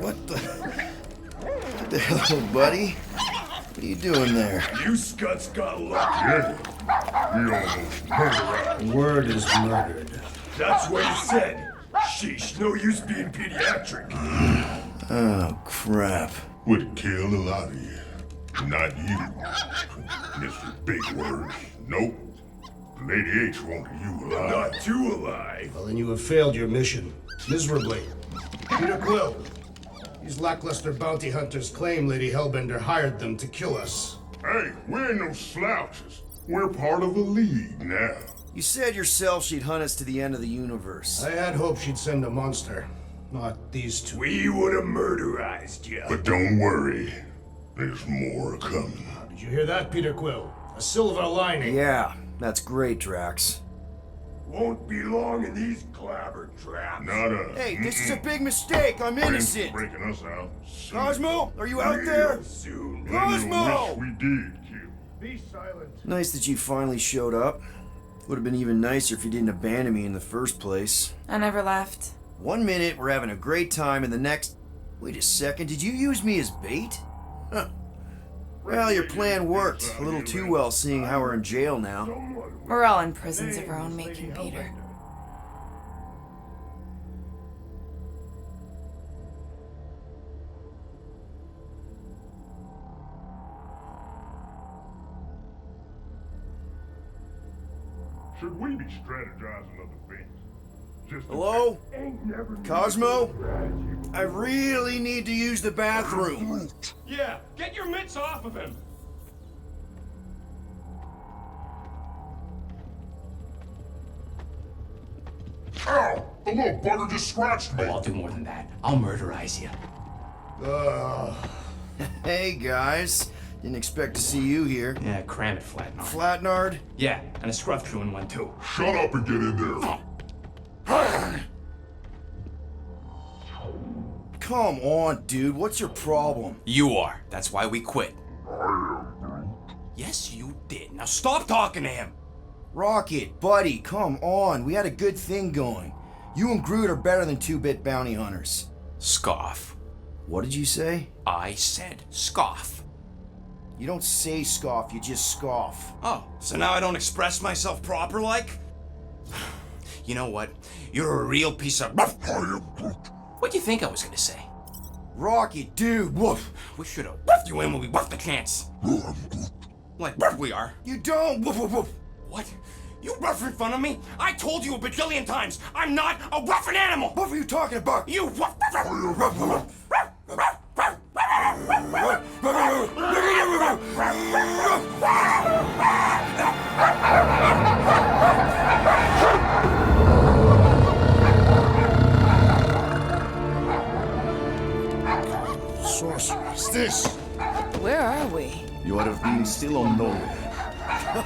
What the hell, buddy? What are you doing there? You scuts got lucky. We almost murdered. Word is murdered. That's what he said. Sheesh, no use being pediatric. Oh, crap. Would kill a lot of you. Not you, Mr. Big Words. Nope. Lady H wanted you alive. Not too alive. Well, then you have failed your mission. Miserably. Peter Quill. These lackluster bounty hunters claim Lady Hellbender hired them to kill us. Hey, we ain't no slouches. We're part of the League now. You said yourself she'd hunt us to the end of the universe. I had hoped she'd send a monster, not these two. We would have murderized you. But don't worry. There's more coming. Did you hear that, Peter Quill? A silver lining. Yeah, that's great, Drax. Won't be long in these clabber traps. Not us. Hey, this is a big mistake. I'm innocent. Breaking us out. Cosmo, are you out there? Real soon. Cosmo! Wish we did, Q. Be silent. Nice that you finally showed up. Would have been even nicer if you didn't abandon me in the first place. I never left. 1 minute, we're having a great time, and the next... Wait a second, did you use me as bait? Huh. Well, your plan worked. A little too well, seeing how we're in jail now. We're all in prisons of our own making, Peter. Should we be strategizing other things? Just Hello? Cosmo? I really need to use the bathroom. Yeah, get your mitts off of him! Ow! The little bugger just scratched me. Oh, I'll do more than that. I'll murderize you. Hey, guys. Didn't expect to see you here. Yeah, cram it, Flatnard. Flatnard? Yeah, and a scruff chewing one too. Shut up and get in there. Come on, dude. What's your problem? You are. That's why we quit. Yes, you did. Now stop talking to him. Rocket, buddy, come on. We had a good thing going. You and Groot are better than 2-bit bounty hunters. Scoff. What did you say? I said scoff. You don't say scoff, you just scoff. Oh, so now I don't express myself proper like? You know what? You're a real piece of... What do you think I was gonna say? Rocket, dude, woof. We should have woofed you in when we woofed the chance. Like woof we are. You don't, woof, woof, woof. What? You rough in front of me? I told you a bajillion times, I'm not a roughing animal! What were you talking about? You woof! Sorcery is this? Where are we? You are being still unknown.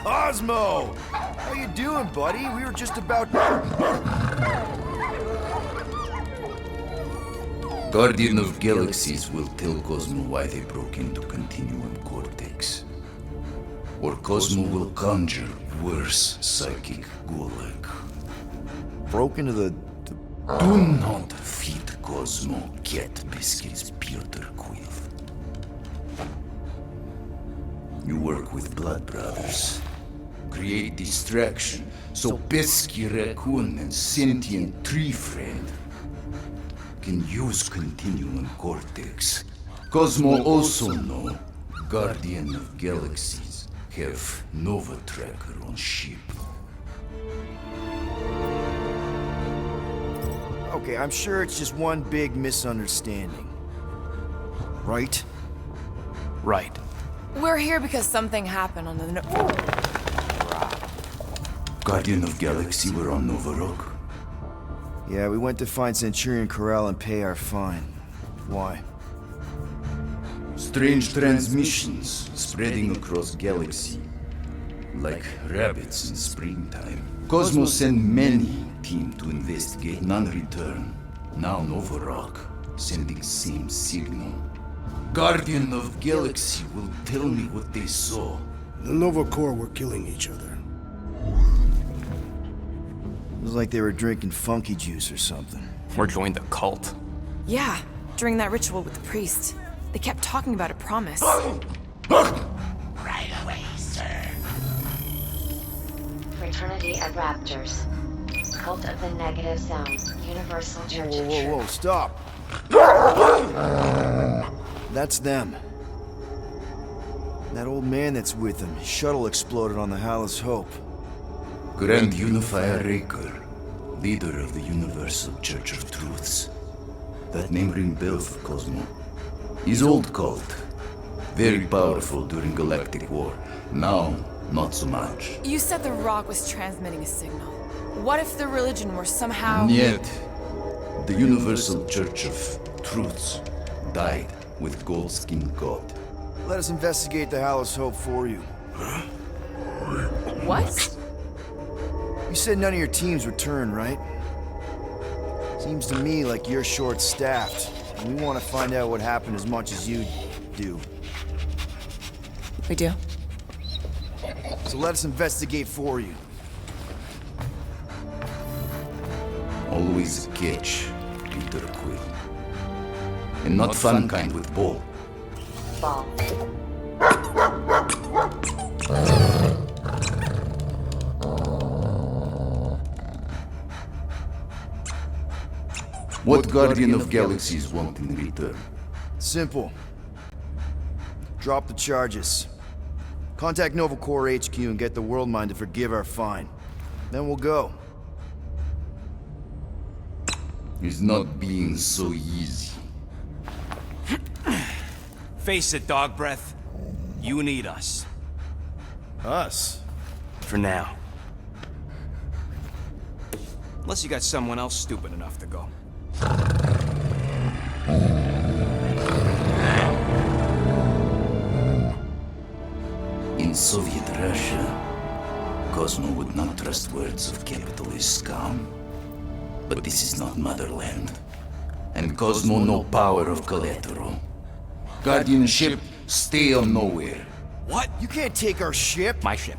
Cosmo! How you doing, buddy? We were just about... Guardian of Galaxies will tell Cosmo why they broke into Continuum Cortex. Or Cosmo will conjure worse psychic gulag. Broke into the... Do not feed Cosmo cat biscuits, Peter Quill. You work with Blood Brothers. Create distraction so Pesky Raccoon and Sentient Tree Friend can use Continuum Cortex. Cosmo also know Guardian of Galaxies have Nova Tracker on ship. Okay, I'm sure it's just one big misunderstanding. Right? Right. We're here because something happened on the... Guardian of Galaxy were on Nova Rock. Yeah, we went to find Centurion Corral and pay our fine. Why? Strange transmissions spreading across galaxy, like rabbits in springtime. Cosmos sent many team to investigate, none return. Now Nova Rock, sending same signal. Guardian of Galaxy will tell me what they saw. The Nova Corps were killing each other. was like they were drinking funky juice or something. Or joined the cult. Yeah, during that ritual with the priest. They kept talking about a promise. Right away, sir. Fraternity of Raptors. Cult of the Negative Zones. Universal Church of Truth. Whoa, stop. That's them. That old man that's with them. His shuttle exploded on the Hallis Hope. Grand Unifier Raker, leader of the Universal Church of Truths. That name rings bells for Cosmo. His old cult. Very powerful during Galactic War. Now, not so much. You said the rock was transmitting a signal. What if the religion were somehow... Yet, the Universal Church of Truths died with Gold-Skinned God. Let us investigate the Hallis Hope for you. What? You said none of your teams returned, right? Seems to me like you're short-staffed, and we want to find out what happened as much as you do. We do. So let us investigate for you. Always a catch, Peter Quill. And not fun kind with ball. Ball. What Guardian of Galaxies want in return? Simple. Drop the charges. Contact Nova Corps HQ and get the World Mind to forgive our fine. Then we'll go. It's not being so easy. Face it, dog breath. You need us. Us? For now. Unless you got someone else stupid enough to go. In Soviet Russia, Cosmo would not trust words of capitalist scum. But this is not motherland. And Cosmo no power of collateral. Guardianship, stay on nowhere. What? You can't take our ship! My ship.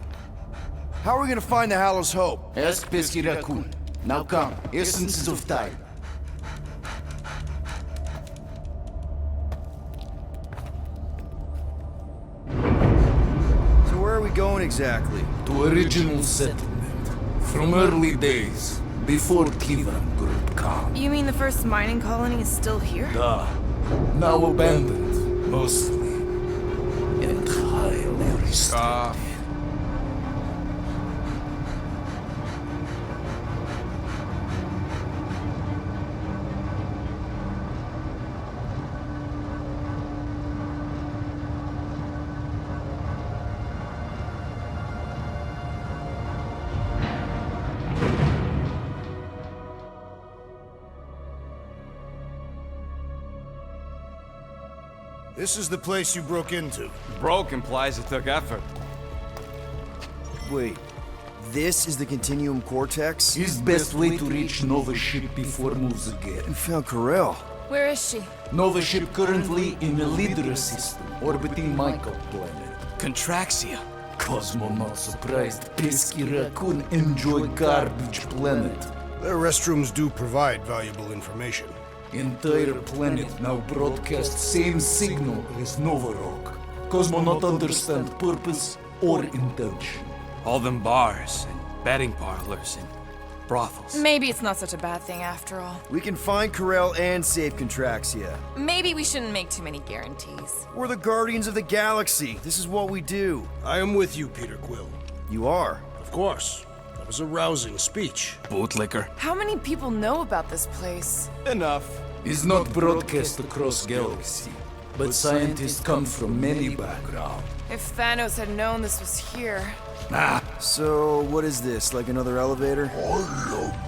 How are we gonna find the Hallis Hope? Ask Pesky Raccoon. Now come, essences of time. So where are we going exactly? To original settlement. From early days, before Cleveland grew calm. You mean the first mining colony is still here? Now abandoned, mostly. And highly restricted. This is the place you broke into. Broke implies it took effort. Wait, this is the Continuum Cortex? His best way to reach Nova ship before moves again. You found Corel. Where is she? Nova ship currently in the Leader system, orbiting Michael planet. Contraxia. Cosmo not surprised. Pesky Raccoon enjoy garbage planet. Their restrooms do provide valuable information. Entire planet now broadcast same signal as Nova Rock. Cosmo not understand purpose or intention. All them bars and betting parlors and brothels. Maybe it's not such a bad thing after all. We can find Corel and save Contraxia. Maybe we shouldn't make too many guarantees. We're the Guardians of the Galaxy. This is what we do. I am with you, Peter Quill. You are. Of course. That was a rousing speech. Bootlicker. How many people know about this place? Enough. Is not broadcast across galaxy, but scientists come from many backgrounds. If Thanos had known this was here... So, what is this? Like another elevator?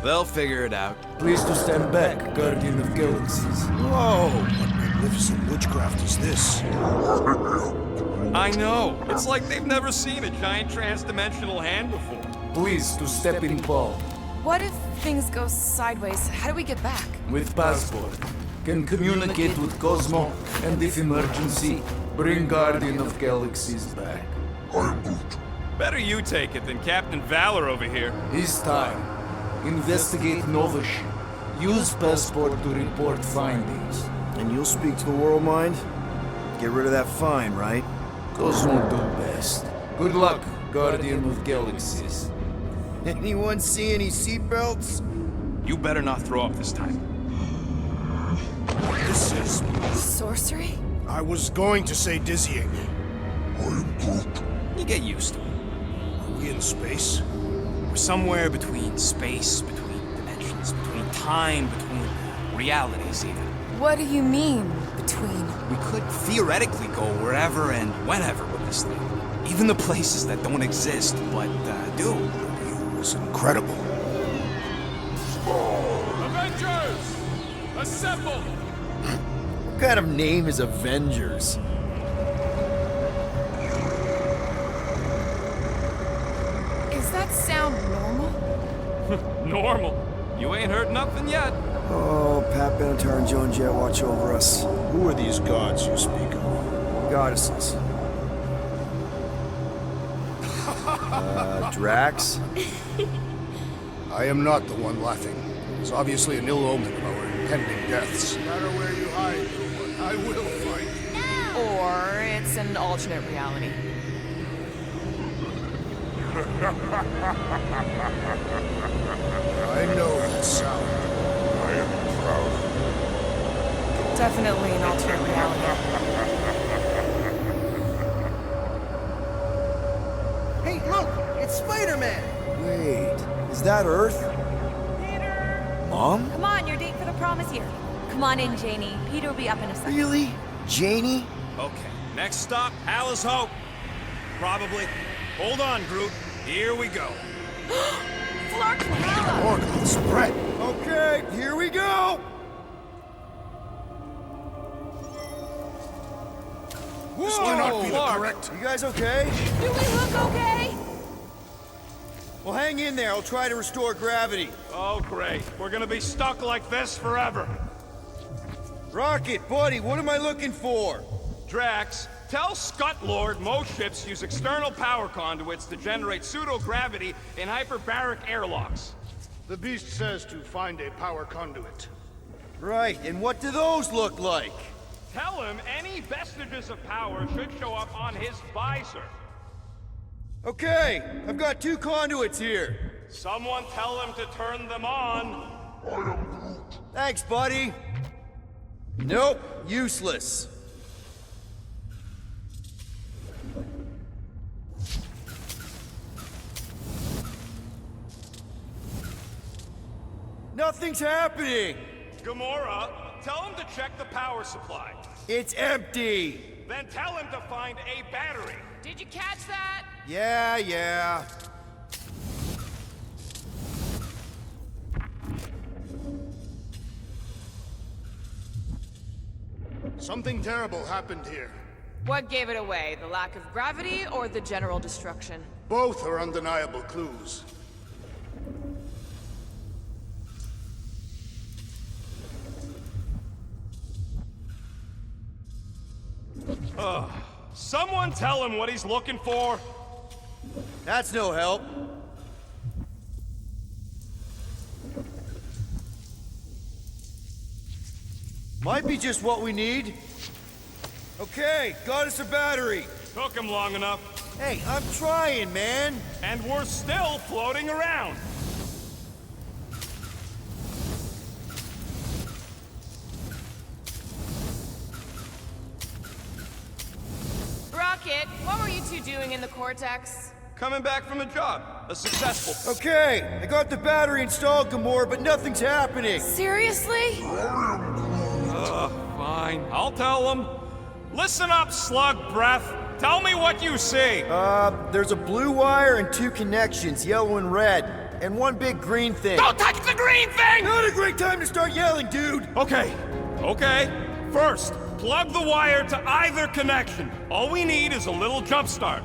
They'll figure it out. Please to stand back, Guardian of Galaxies. Whoa! What magnificent witchcraft is this? I know. It's like they've never seen a giant trans-dimensional hand before. Please to step in palm. What if things go sideways? How do we get back? With passport. Can communicate with Cosmo, and if emergency, bring Guardian of Galaxies back. Better you take it than Captain Valor over here. His time. Investigate Nova ship. Use passport to report findings. And you'll speak to the world mind? Get rid of that fine, right? Cosmo do best. Good luck, Guardian of Galaxies. Anyone see any seatbelts? You better not throw up this time. This is... Sorcery? I was going to say dizzying. You get used to it. Are we in space? We're somewhere between space, between dimensions, between time, between realities even. What do you mean, between? We could theoretically go wherever and whenever with this thing. Even the places that don't exist, but do. It was incredible. Avengers! Assemble! What kind of name is Avengers? Is that sound normal? Normal. You ain't heard nothing yet. Oh, Pat Benatar and Joan Jett watch over us. Who are these gods you speak of? Goddesses. Drax? I am not the one laughing. It's obviously an ill omen of our impending deaths. No matter where you hide, little one, I will find you. Or it's an alternate reality. I know that sound. I am proud. Definitely an alternate reality. Hey, look! It's Spider-Man! Wait, is that Earth? Mom? Come on, your date for the prom is here. Come on in, Janie. Peter will be up in a second. Really? Janie? Okay, next stop, Alice Hope. Probably. Hold on, Groot. Here we go. FLUX and Hala! Organ spread. Okay, here we go! This cannot be the correct. You guys okay? Do we look okay? Well, hang in there. I'll try to restore gravity. Oh, great. We're gonna be stuck like this forever. Rocket, buddy, what am I looking for? Drax, tell Scut Lord most ships use external power conduits to generate pseudo-gravity in hyperbaric airlocks. The beast says to find a power conduit. Right, and what do those look like? Tell him any vestiges of power should show up on his visor. Okay, I've got 2 conduits here. Someone tell him to turn them on. Thanks, buddy. Nope, useless. Nothing's happening. Gamora, tell him to check the power supply. It's empty. Then tell him to find a battery. Did you catch that? Yeah. Something terrible happened here. What gave it away? The lack of gravity or the general destruction? Both are undeniable clues. Someone tell him what he's looking for. That's no help. Might be just what we need. Okay, got us a battery. Took him long enough. Hey, I'm trying, man. And we're still floating around. Rocket, what were you two doing in the Cortex? Coming back from a job. A successful. Okay, I got the battery installed, Gamora, but nothing's happening. Seriously? Fine. I'll tell him. Listen up, slug breath. Tell me what you see. There's a blue wire and 2 connections, yellow and red, and 1 big green thing. Don't touch the green thing! Not a great time to start yelling, dude! Okay. First, plug the wire to either connection. All we need is a little jump start.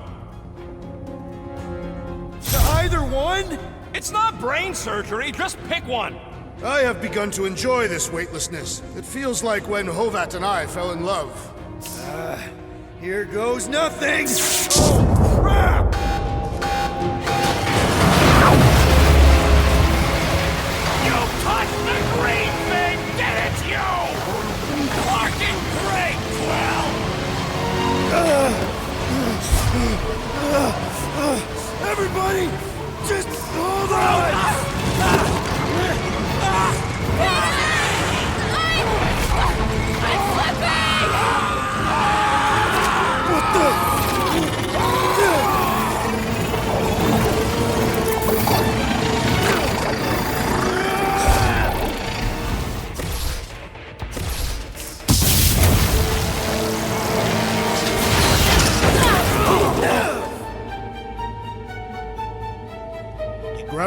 To either one? It's not brain surgery, just pick one. I have begun to enjoy this weightlessness. It feels like when Hovat and I fell in love. Here goes nothing! Oh, crap!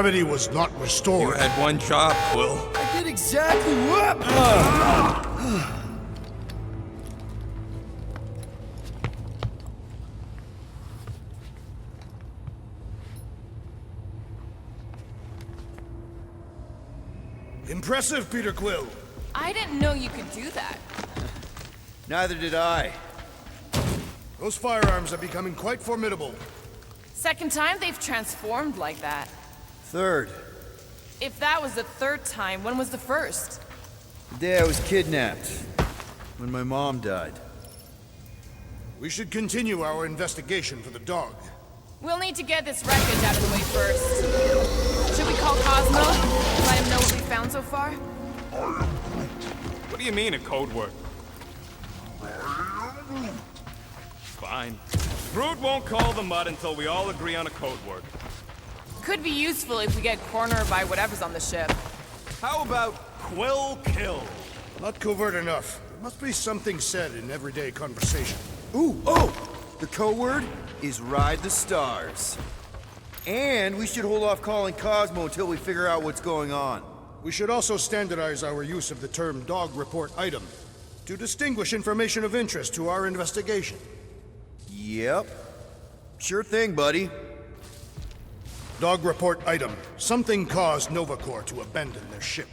gravity was not You restored. had one job, Quill. I did exactly what? Impressive, Peter Quill. I didn't know you could do that. Neither did I. Those firearms are becoming quite formidable. Second time they've transformed like that. Third, If that was the third time, when was the first? the day I was kidnapped. When my mom died. We should continue our investigation for the dog. We'll need to get this wreckage out of the way first. Should we call Cosmo? Let him know what we found so far? What do you mean, a code word? Fine. Groot won't call the mud until we all agree on a code word. Could be useful if we get cornered by whatever's on the ship. How about Quill Kill? Not covert enough. There must be something said in everyday conversation. Ooh, oh! The code word is Ride the Stars. And we should hold off calling Cosmo until we figure out what's going on. We should also standardize our use of the term dog report item to distinguish information of interest to our investigation. Yep. Sure thing, buddy. Dog report item. Something caused Nova Corps to abandon their ship.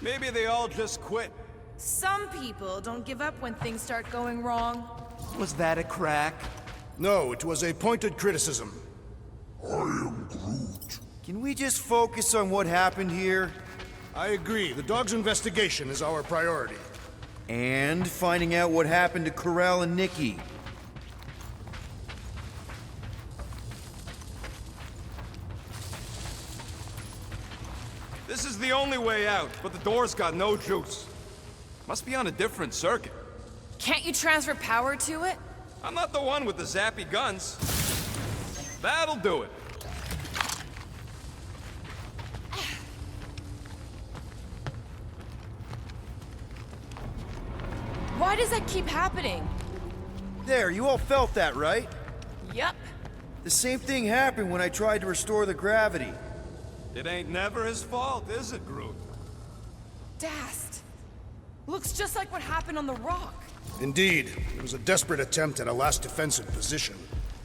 Maybe they all just quit. Some people don't give up when things start going wrong. Was that a crack? No, it was a pointed criticism. I am Groot. Can we just focus on what happened here? I agree. The dog's investigation is our priority. And finding out what happened to Corell and Nikki. This is the only way out, but the door's got no juice. Must be on a different circuit. Can't you transfer power to it? I'm not the one with the zappy guns. That'll do it. Why does that keep happening? There, you all felt that, right? Yup. The same thing happened when I tried to restore the gravity. It ain't never his fault, is it, Groot? Dast. Looks just like what happened on the rock. Indeed, it was a desperate attempt at a last defensive position.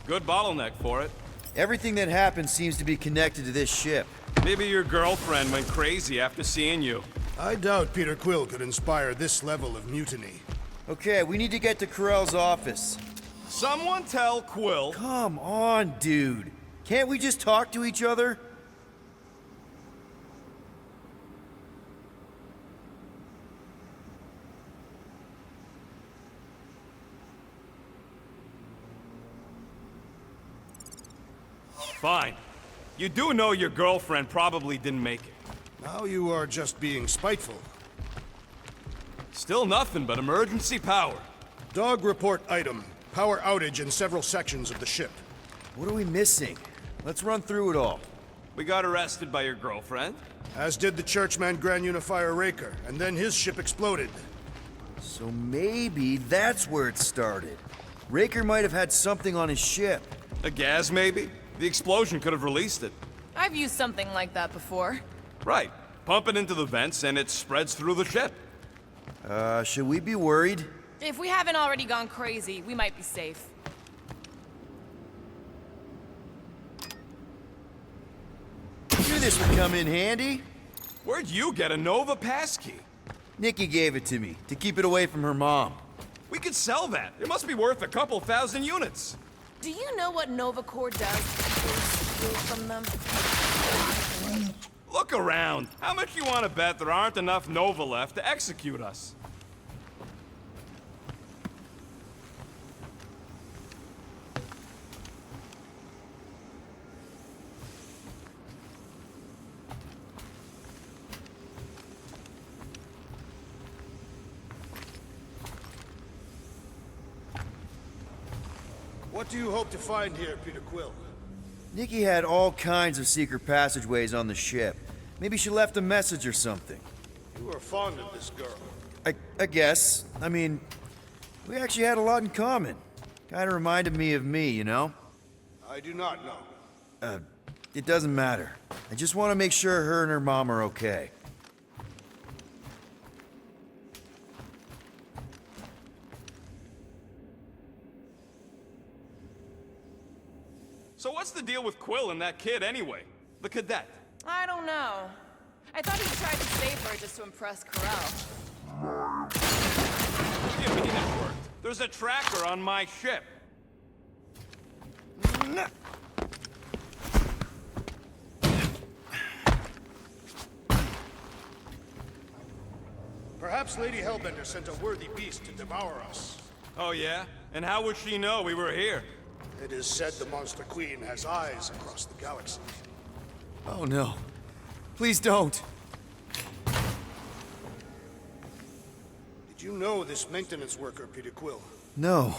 Good bottleneck for it. Everything that happened seems to be connected to this ship. Maybe your girlfriend went crazy after seeing you. I doubt Peter Quill could inspire this level of mutiny. Okay, we need to get to Corell's office. Someone tell Quill. Come on, dude. Can't we just talk to each other? Fine. You do know your girlfriend probably didn't make it. Now you are just being spiteful. Still nothing but emergency power. Dog report item. Power outage in several sections of the ship. What are we missing? Let's run through it all. We got arrested by your girlfriend. As did the churchman Grand Unifier Raker, and then his ship exploded. So maybe that's where it started. Raker might have had something on his ship. A gas, maybe? The explosion could have released it. I've used something like that before. Right. Pump it into the vents and it spreads through the ship. Should we be worried? If we haven't already gone crazy, we might be safe. Knew this would come in handy. Where'd you get a Nova passkey? Nikki gave it to me, to keep it away from her mom. We could sell that. It must be worth a couple thousand units. Do you know what Nova Corps does to steal from them? Look around. How much you want to bet there aren't enough Nova left to execute us? What do you hope to find here, Peter Quill? Nikki had all kinds of secret passageways on the ship. Maybe she left a message or something. You are fond of this girl. I guess. I mean, we actually had a lot in common. Kinda reminded me of me, you know? I do not know. It doesn't matter. I just want to make sure her and her mom are okay. So what's the deal with Quill and that kid anyway? The cadet. I don't know. I thought he tried to save her just to impress Corel. What do you mean it worked? There's a tracker on my ship. Perhaps Lady Hellbender sent a worthy beast to devour us. Oh yeah? And how would she know we were here? It is said the Monster Queen has eyes across the galaxy. Oh no. Please don't. Did you know this maintenance worker, Peter Quill? No.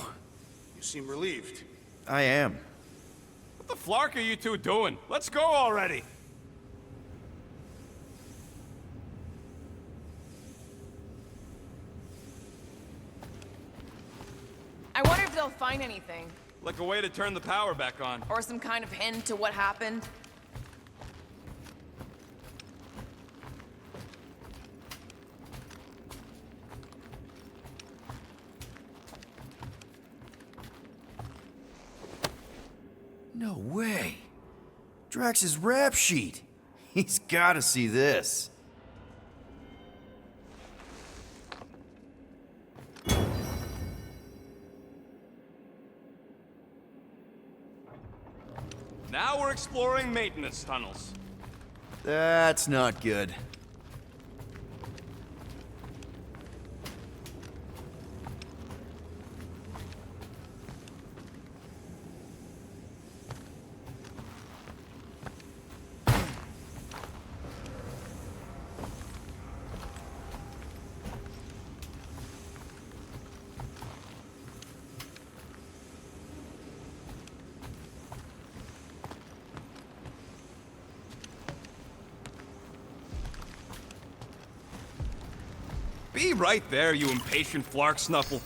You seem relieved. I am. What the flark are you two doing? Let's go already! I wonder if they'll find anything. Like a way to turn the power back on. Or some kind of hint to what happened. No way. Drax's rap sheet. He's gotta see this. Now we're exploring maintenance tunnels. That's not good. Be right there, you impatient flark snuffle.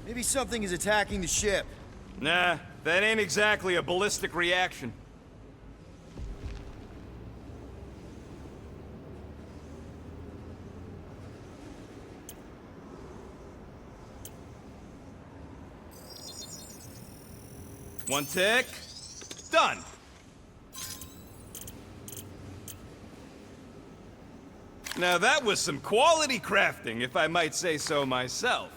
Maybe something is attacking the ship. Nah, that ain't exactly a ballistic reaction. One tick. Done. Now that was some quality crafting, if I might say so myself.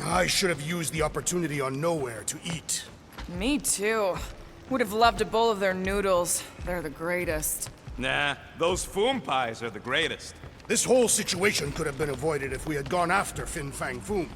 I should have used the opportunity on Nowhere to eat. Me too. Would have loved a bowl of their noodles. They're the greatest. Nah, those Foom pies are the greatest. This whole situation could have been avoided if we had gone after Fin Fang Foom.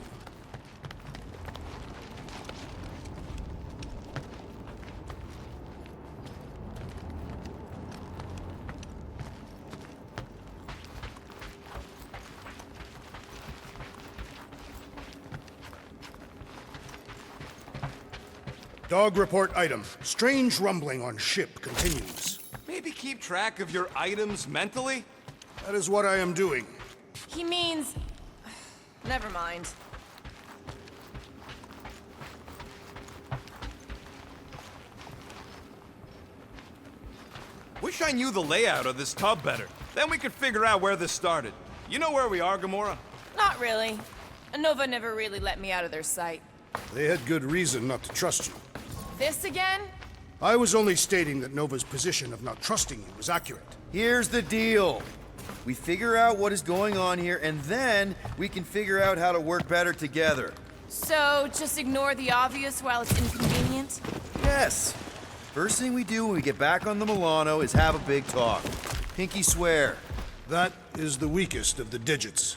Dog report item. Strange rumbling on ship continues. Maybe keep track of your items mentally? That is what I am doing. He means... Never mind. Wish I knew the layout of this tub better. Then we could figure out where this started. You know where we are, Gamora? Not really. Nova never really let me out of their sight. They had good reason not to trust you. This again? I was only stating that Nova's position of not trusting you was accurate. Here's the deal. We figure out what is going on here, and then we can figure out how to work better together. So, just ignore the obvious while it's inconvenient? Yes. First thing we do when we get back on the Milano is have a big talk. Pinky swear. That is the weakest of the digits.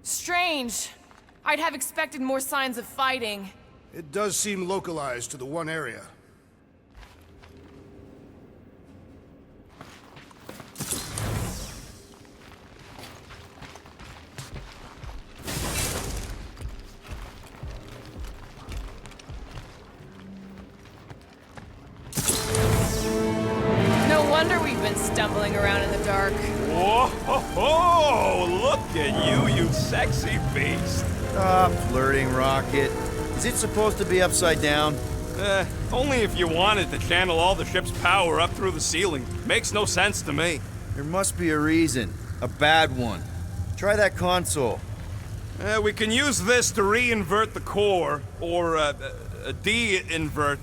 Strange. I'd have expected more signs of fighting. It does seem localized to the one area. No wonder we've been stumbling around in the dark. Whoa, ho, ho, look at you, you sexy beast. Stop flirting, Rocket. Is it supposed to be upside down? Only if you wanted to channel all the ship's power up through the ceiling. Makes no sense to me. There must be a reason. A bad one. Try that console. We can use this to re-invert the core, or de-invert...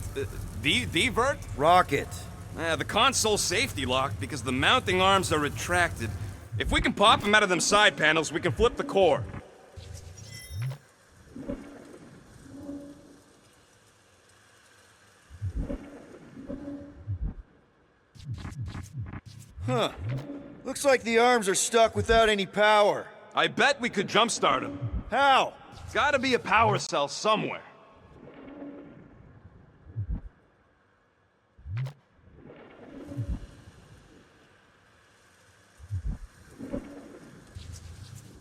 Divert? Rocket. The console's safety locked because the mounting arms are retracted. If we can pop them out of them side panels, we can flip the core. Huh. Looks like the arms are stuck without any power. I bet we could jumpstart them. How? Gotta be a power cell somewhere.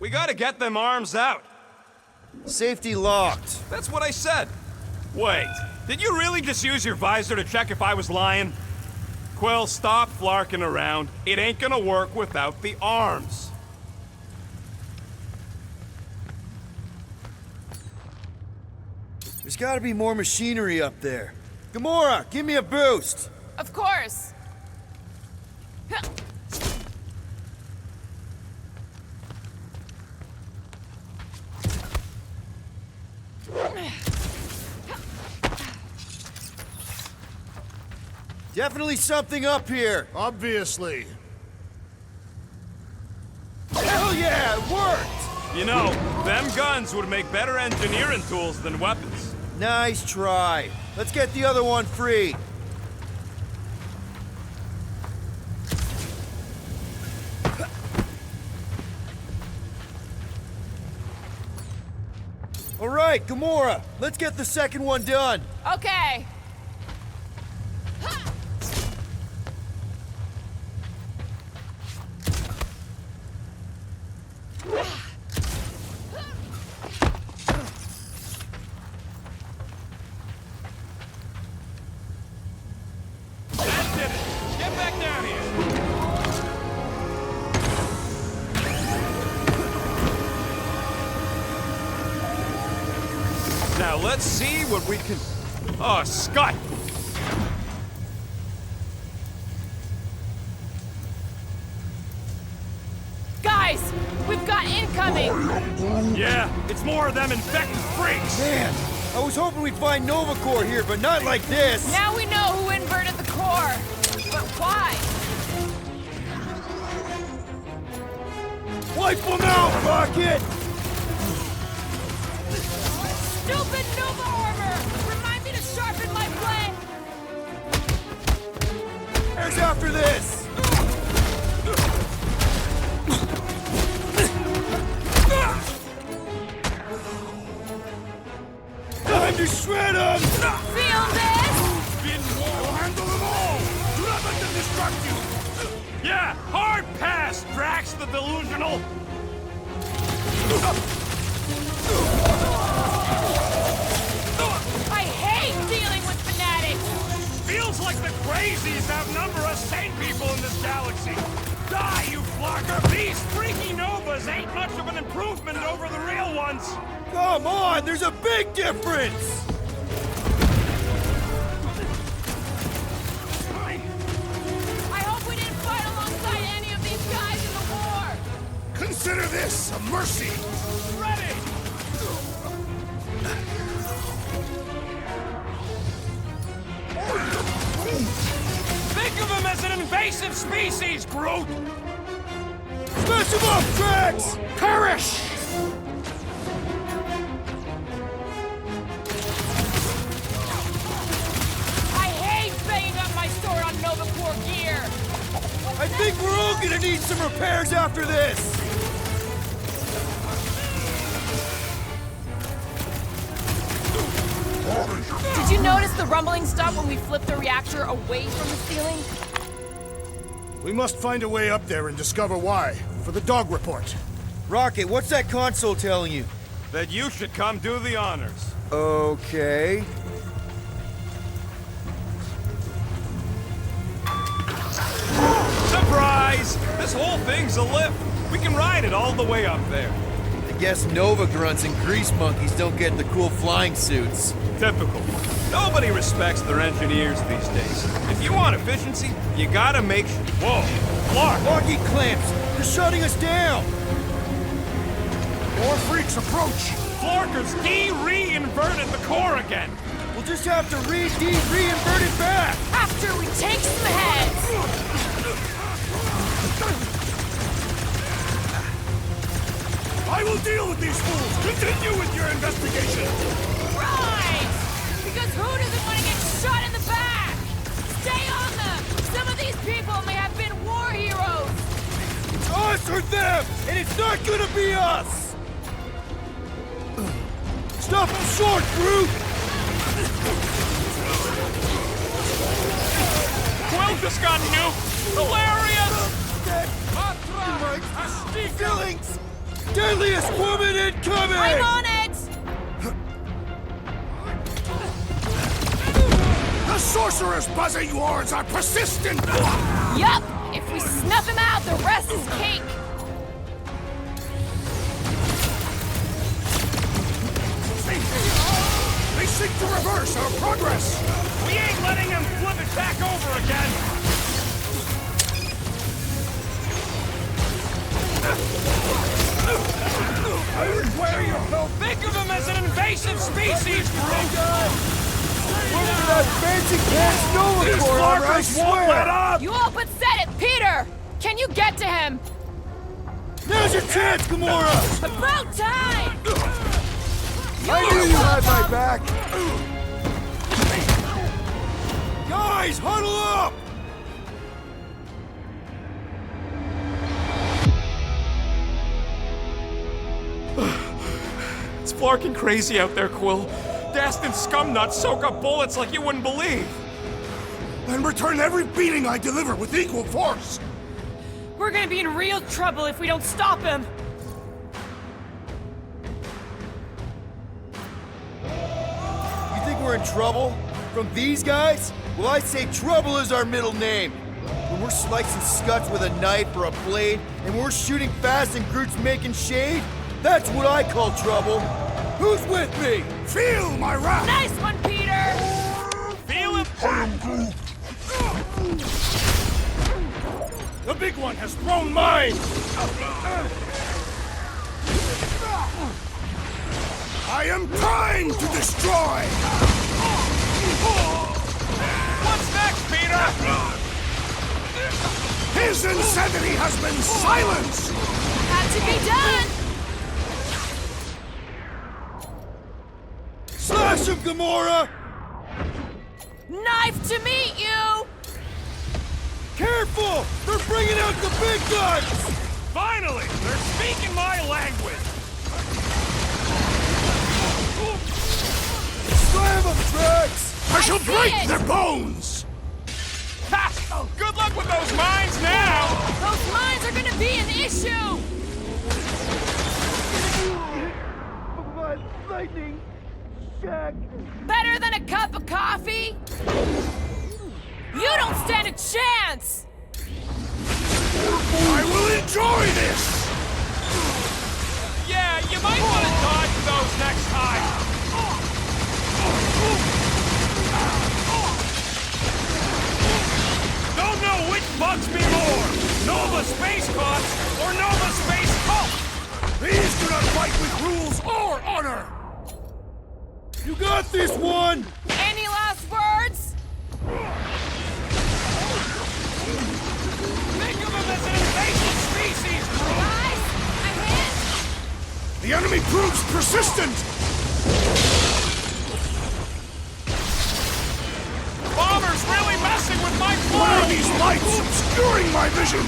We gotta get them arms out. Safety locked. That's what I said. Wait, did you really just use your visor to check if I was lying? Quill, stop flarking around. It ain't gonna work without the arms. There's gotta be more machinery up there. Gamora, give me a boost! Of course. Definitely something up here. Obviously. Hell yeah, it worked! You know, them guns would make better engineering tools than weapons. Nice try. Let's get the other one free. All right, Gamora, let's get the second one done. Okay. That did it. Get back down here. Now let's see what we can... Oh, Scott! Guys, we've got incoming! Yeah, it's more of them infected freaks! Man, I was hoping we'd find Nova Corps here, but not like this. Now we know who inverted the core. But why? Wipe them out, Rocket! Stupid Nova armor! Remind me to sharpen my blade! Where's after this? Feel this? We'll handle them all! Do not let them distract you! Yeah, hard pass, Drax the Delusional! I hate dealing with fanatics! Feels like the crazies outnumber us sane people in this galaxy! Die, you flocker! These freaky Novas ain't much of an improvement over the real ones! Come on, there's a big difference! I hope we didn't fight alongside any of these guys in the war! Consider this a mercy. Ready! Think of him as an invasive species, Groot! Smash him up, Drax! Perish! I hate banging up my sword on Nova-Corps gear! I think we're all gonna need some repairs after this! Did you notice the rumbling stopped when we flipped the reactor away from the ceiling? We must find a way up there and discover why, for the dog report. Rocket, what's that console telling you? That you should come do the honors. Okay. Surprise! This whole thing's a lift. We can ride it all the way up there. I guess Nova grunts and grease monkeys don't get the cool flying suits. Typical. Nobody respects their engineers these days. If you want efficiency, you gotta make sure. Whoa! Clark! Locking clamps! They're shutting us down! More freaks approach. Florker's de-reinverted the core again! We'll just have to reinvert it back! After we take some heads! I will deal with these fools. Continue with your investigation. Right! Because who doesn't want to get shot in the back? Stay on them! Some of these people may have been war heroes! It's us or them! And it's not gonna be us! Stop them short, Groot! Quill just got nuked! Hilarious! Feelings! Deadliest woman incoming! I'm on it! The sorcerer's buzzing wards are persistent. Yup! If we snuff him out, the rest is cake! They seek to reverse our progress. We ain't letting him flip it back over again! Where you go? Think of him as an invasive species, Groot! That fancy cast Nova-Corps, I swear! You all but said it, Peter! Can you get to him? Now's your chance, Gamora! About time! I knew you had my back! Guys, huddle up! It's flarking crazy out there, Quill. Dastin scumnuts soak up bullets like you wouldn't believe. And return every beating I deliver with equal force. We're gonna be in real trouble if we don't stop him! You think we're in trouble? From these guys? Well, I say trouble is our middle name. When we're slicing scuds with a knife or a blade, and we're shooting fast and Groot's making shade, that's what I call trouble. Who's with me? Feel my wrath. Nice one, Peter! Feel it? The big one has thrown mine. I am primed to destroy. What's next, Peter? His insanity has been silenced. Had to be done! Slash him, Gamora! Knife to meet you! Careful! They're bringing out the big guns! Finally! They're speaking my language! Slam them, Strix! I shall see break it! their bones! Ha! Good luck with those mines now! Those mines are gonna be an issue! Lightning! Jack! Better than a cup of coffee? You don't stand a chance! I will enjoy this! Yeah, you might want to dodge those next time. Don't know which bugs me more, Nova Space Cops or Nova Space Cult. These do not fight with rules or honor! You got this one! Any last words? Think of them as an invasive species, bro. Guys, a hint? The enemy proves persistent! Bomber's really messing with my What are flow. these lights obscuring my vision?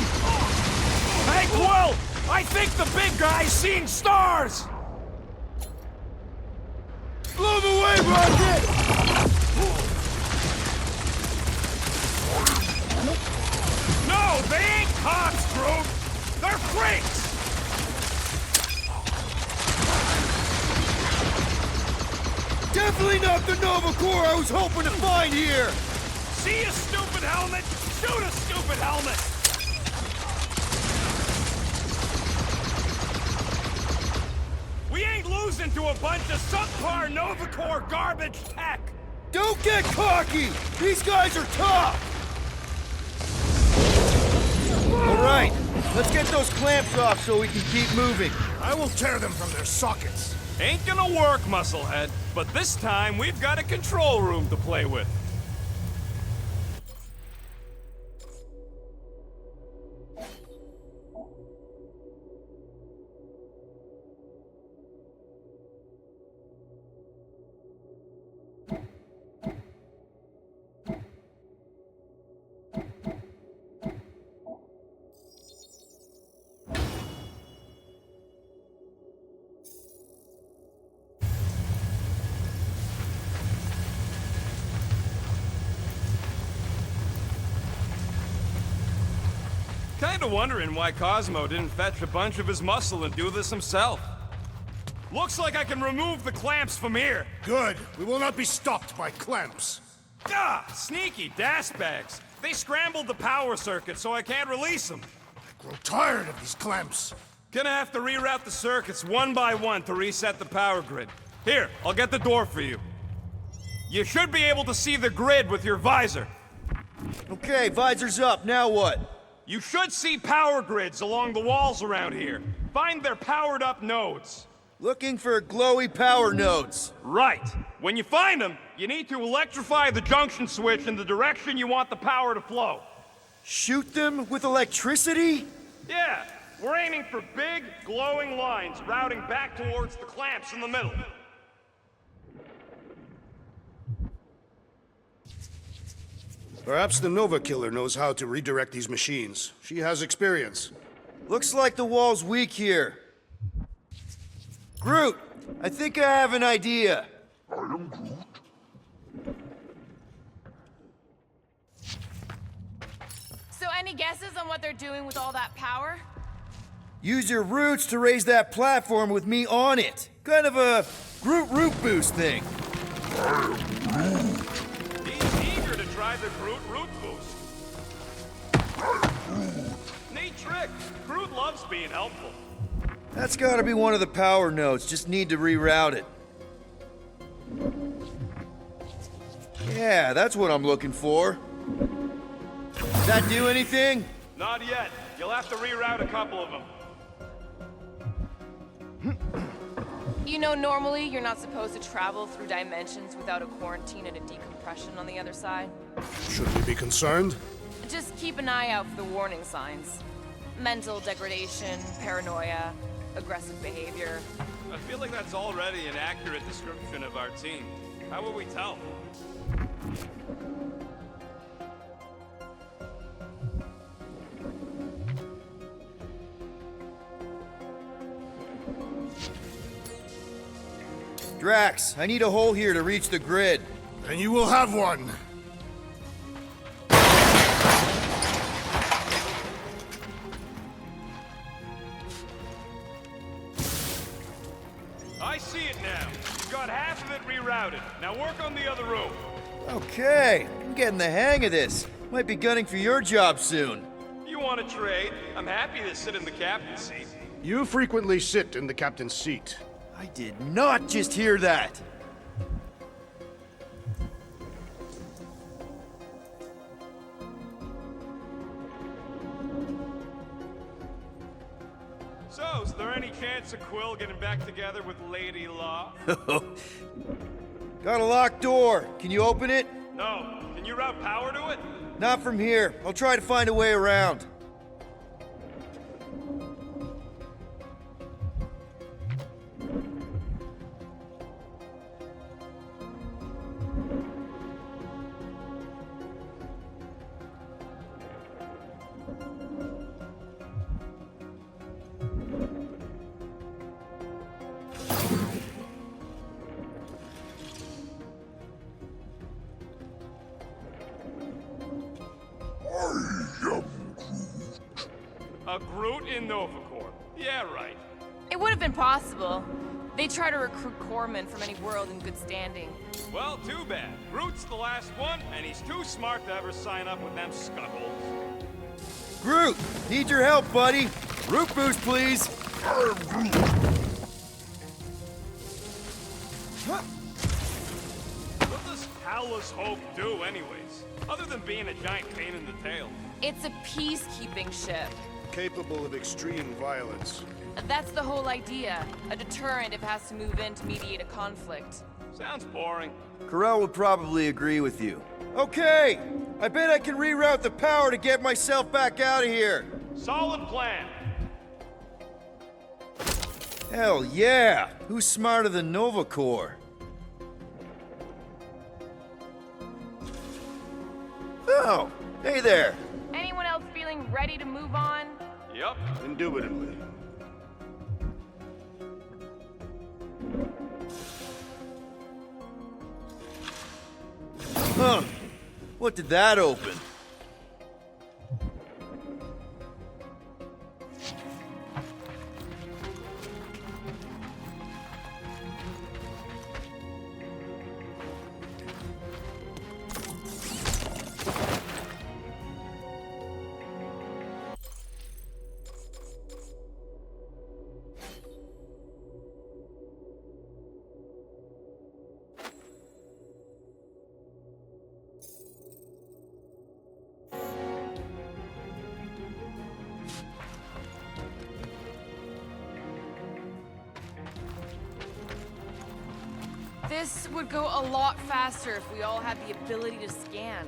Hey, Quill! I think the big guy's seeing stars! Blow them away, Rocket! No, they ain't cops, Groot! They're freaks! Definitely not the Nova Corps I was hoping to find here! See a stupid helmet? Shoot a stupid helmet! We ain't losing to a bunch of subpar Nova Corps garbage tech! Don't get cocky! These guys are tough! Alright, let's get those clamps off so we can keep moving. I will tear them from their sockets. Ain't gonna work, Musclehead. But this time, we've got a control room to play with. Kinda wondering why Cosmo didn't fetch a bunch of his muscle and do this himself. Looks like I can remove the clamps from here. Good. We will not be stopped by clamps. Ah, sneaky das bags. They scrambled the power circuit so I can't release them. I grow tired of these clamps. Gonna have to reroute the circuits one by one to reset the power grid. Here, I'll get the door for you. You should be able to see the grid with your visor. Okay, visor's up, now what? You should see power grids along the walls around here. Find their powered up nodes. Looking for glowy power nodes. Right. When you find them, you need to electrify the junction switch in the direction you want the power to flow. Shoot them with electricity? Yeah, we're aiming for big, glowing lines routing back towards the clamps in the middle. Perhaps the Nova Killer knows how to redirect these machines. She has experience. Looks like the wall's weak here. Groot, I think I have an idea. So any guesses on what they're doing with all that power? Use your roots to raise that platform with me on it. Kind of a Groot root boost thing. He's eager to try the Groot root boost. Neat trick. Groot loves being helpful. That's gotta be one of the power nodes, just need to reroute it. Yeah, that's what I'm looking for. Does that do anything? Not yet. You'll have to reroute a couple of them. You know, normally you're not supposed to travel through dimensions without a quarantine and a decompression on the other side. Should we be concerned? Just keep an eye out for the warning signs. Mental degradation, paranoia, aggressive behavior. I feel like that's already an accurate description of our team. How will we tell? Drax, I need a hole here to reach the grid. And you will have one. I see it now. You've got half of it rerouted. Now work on the other room. Okay, I'm getting the hang of this. Might be gunning for your job soon. You want to trade? I'm happy to sit in the captain's seat. You frequently sit in the captain's seat. I did not just hear that. So, is there any chance of Quill getting back together with Lady Law? Got a locked door. Can you open it? No. Can you route power to it? Not from here. I'll try to find a way around. A Groot in Novacorp. Yeah, right. It would have been possible. They try to recruit corpsmen from any world in good standing. Well, too bad. Groot's the last one, and he's too smart to ever sign up with them scuttles. Groot, need your help, buddy. Root boost, please. What does Howler's Hope do, anyways? Other than being a giant pain in the tail. It's a peacekeeping ship. Capable of extreme violence. That's the whole idea. A deterrent if it has to move in to mediate a conflict. Sounds boring. Corell would probably agree with you. Okay, I bet I can reroute the power to get myself back out of here. Solid plan. Hell yeah! Who's smarter than Novacorp? Oh, hey there. Anyone else feeling ready to move on? Yup. Indubitably. Huh. What did that open? This would go a lot faster if we all had the ability to scan.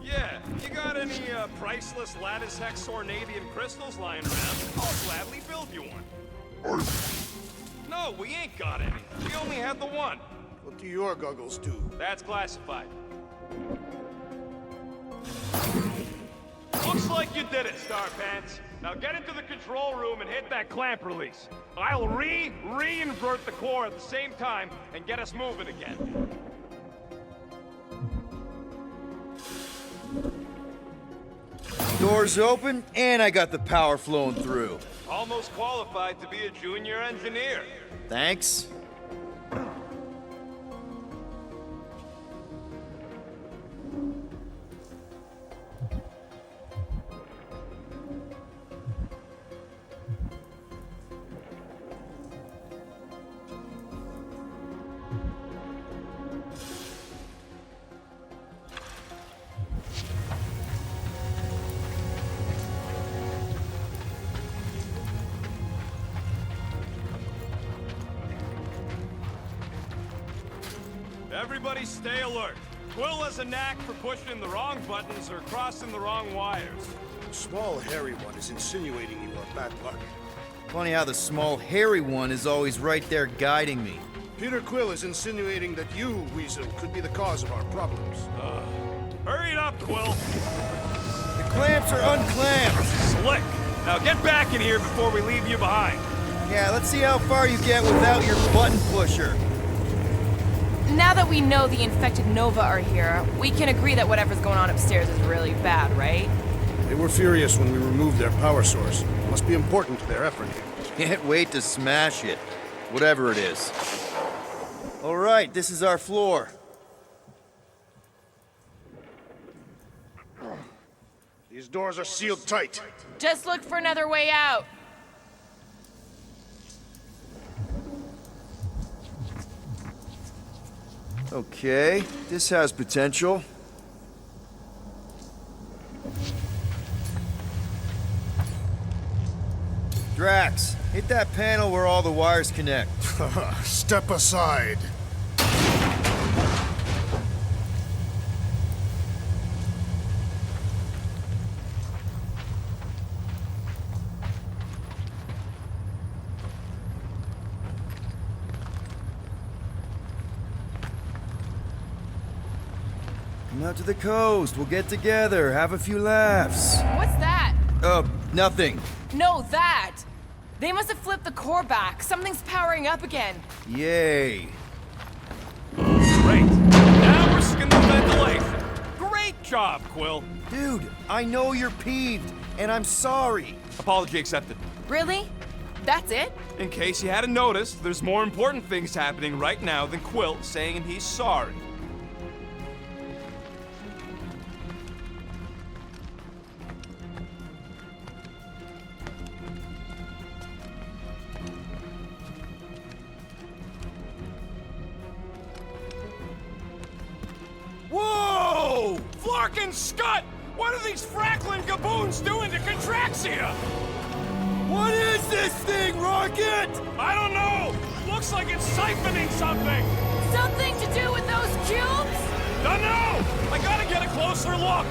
Yeah, you got any priceless lattice hex ornadium crystals lying around? I'll gladly build you one. No, we ain't got any. We only had the one. What do your goggles do? That's classified. Looks like you did it, Starpants. Now get into the control room and hit that clamp release. I'll re-invert the core at the same time and get us moving again. Doors open, and I got the power flowing through. Almost qualified to be a junior engineer. Thanks. Everybody stay alert. Quill has a knack for pushing the wrong buttons or crossing the wrong wires. The small hairy one is insinuating you are bad luck. Funny how the small hairy one is always right there guiding me. Peter Quill is insinuating that you, Weasel, could be the cause of our problems. Hurry it up, Quill. The clamps are unclamped. Slick. Now get back in here before we leave you behind. Yeah, let's see how far you get without your button pusher. Now that we know the infected Nova are here, we can agree that whatever's going on upstairs is really bad, right? They were furious when we removed their power source. Must be important to their effort here. Can't wait to smash it. Whatever it is. All right, this is our floor. These doors are sealed tight. Just look for another way out. Okay, this has potential. Drax, hit that panel where all the wires connect. Step aside. Come out to the coast, we'll get together, have a few laughs. What's that? Nothing. No, that! They must have flipped the core back. Something's powering up again. Yay. Great. Now we're skin the ventilation. Great job, Quill. Dude, I know you're peeved, and I'm sorry. Apology accepted. Really? That's it? In case you hadn't noticed, there's more important things happening right now than Quill saying he's sorry. Whoa! Flark and Scud! What are these Franklin gaboons doing to Contraxia? What is this thing, Rocket? I don't know! Looks like it's siphoning something! Something to do with those cubes? Don't know! I gotta get a closer look!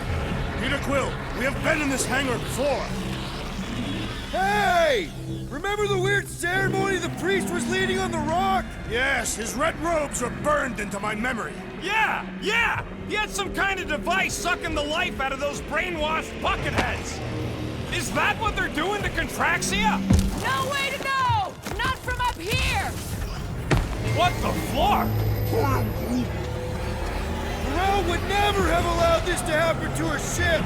Peter Quill, we have been in this hangar before. Hey! Remember the weird ceremony the priest was leading on the rock? Yes, his red robes are burned into my memory. Yeah! He had some kind of device sucking the life out of those brainwashed bucketheads! Is that what they're doing to Contraxia? No way to know! Not from up here! What the Flark? Morel would never have allowed this to happen to her ship!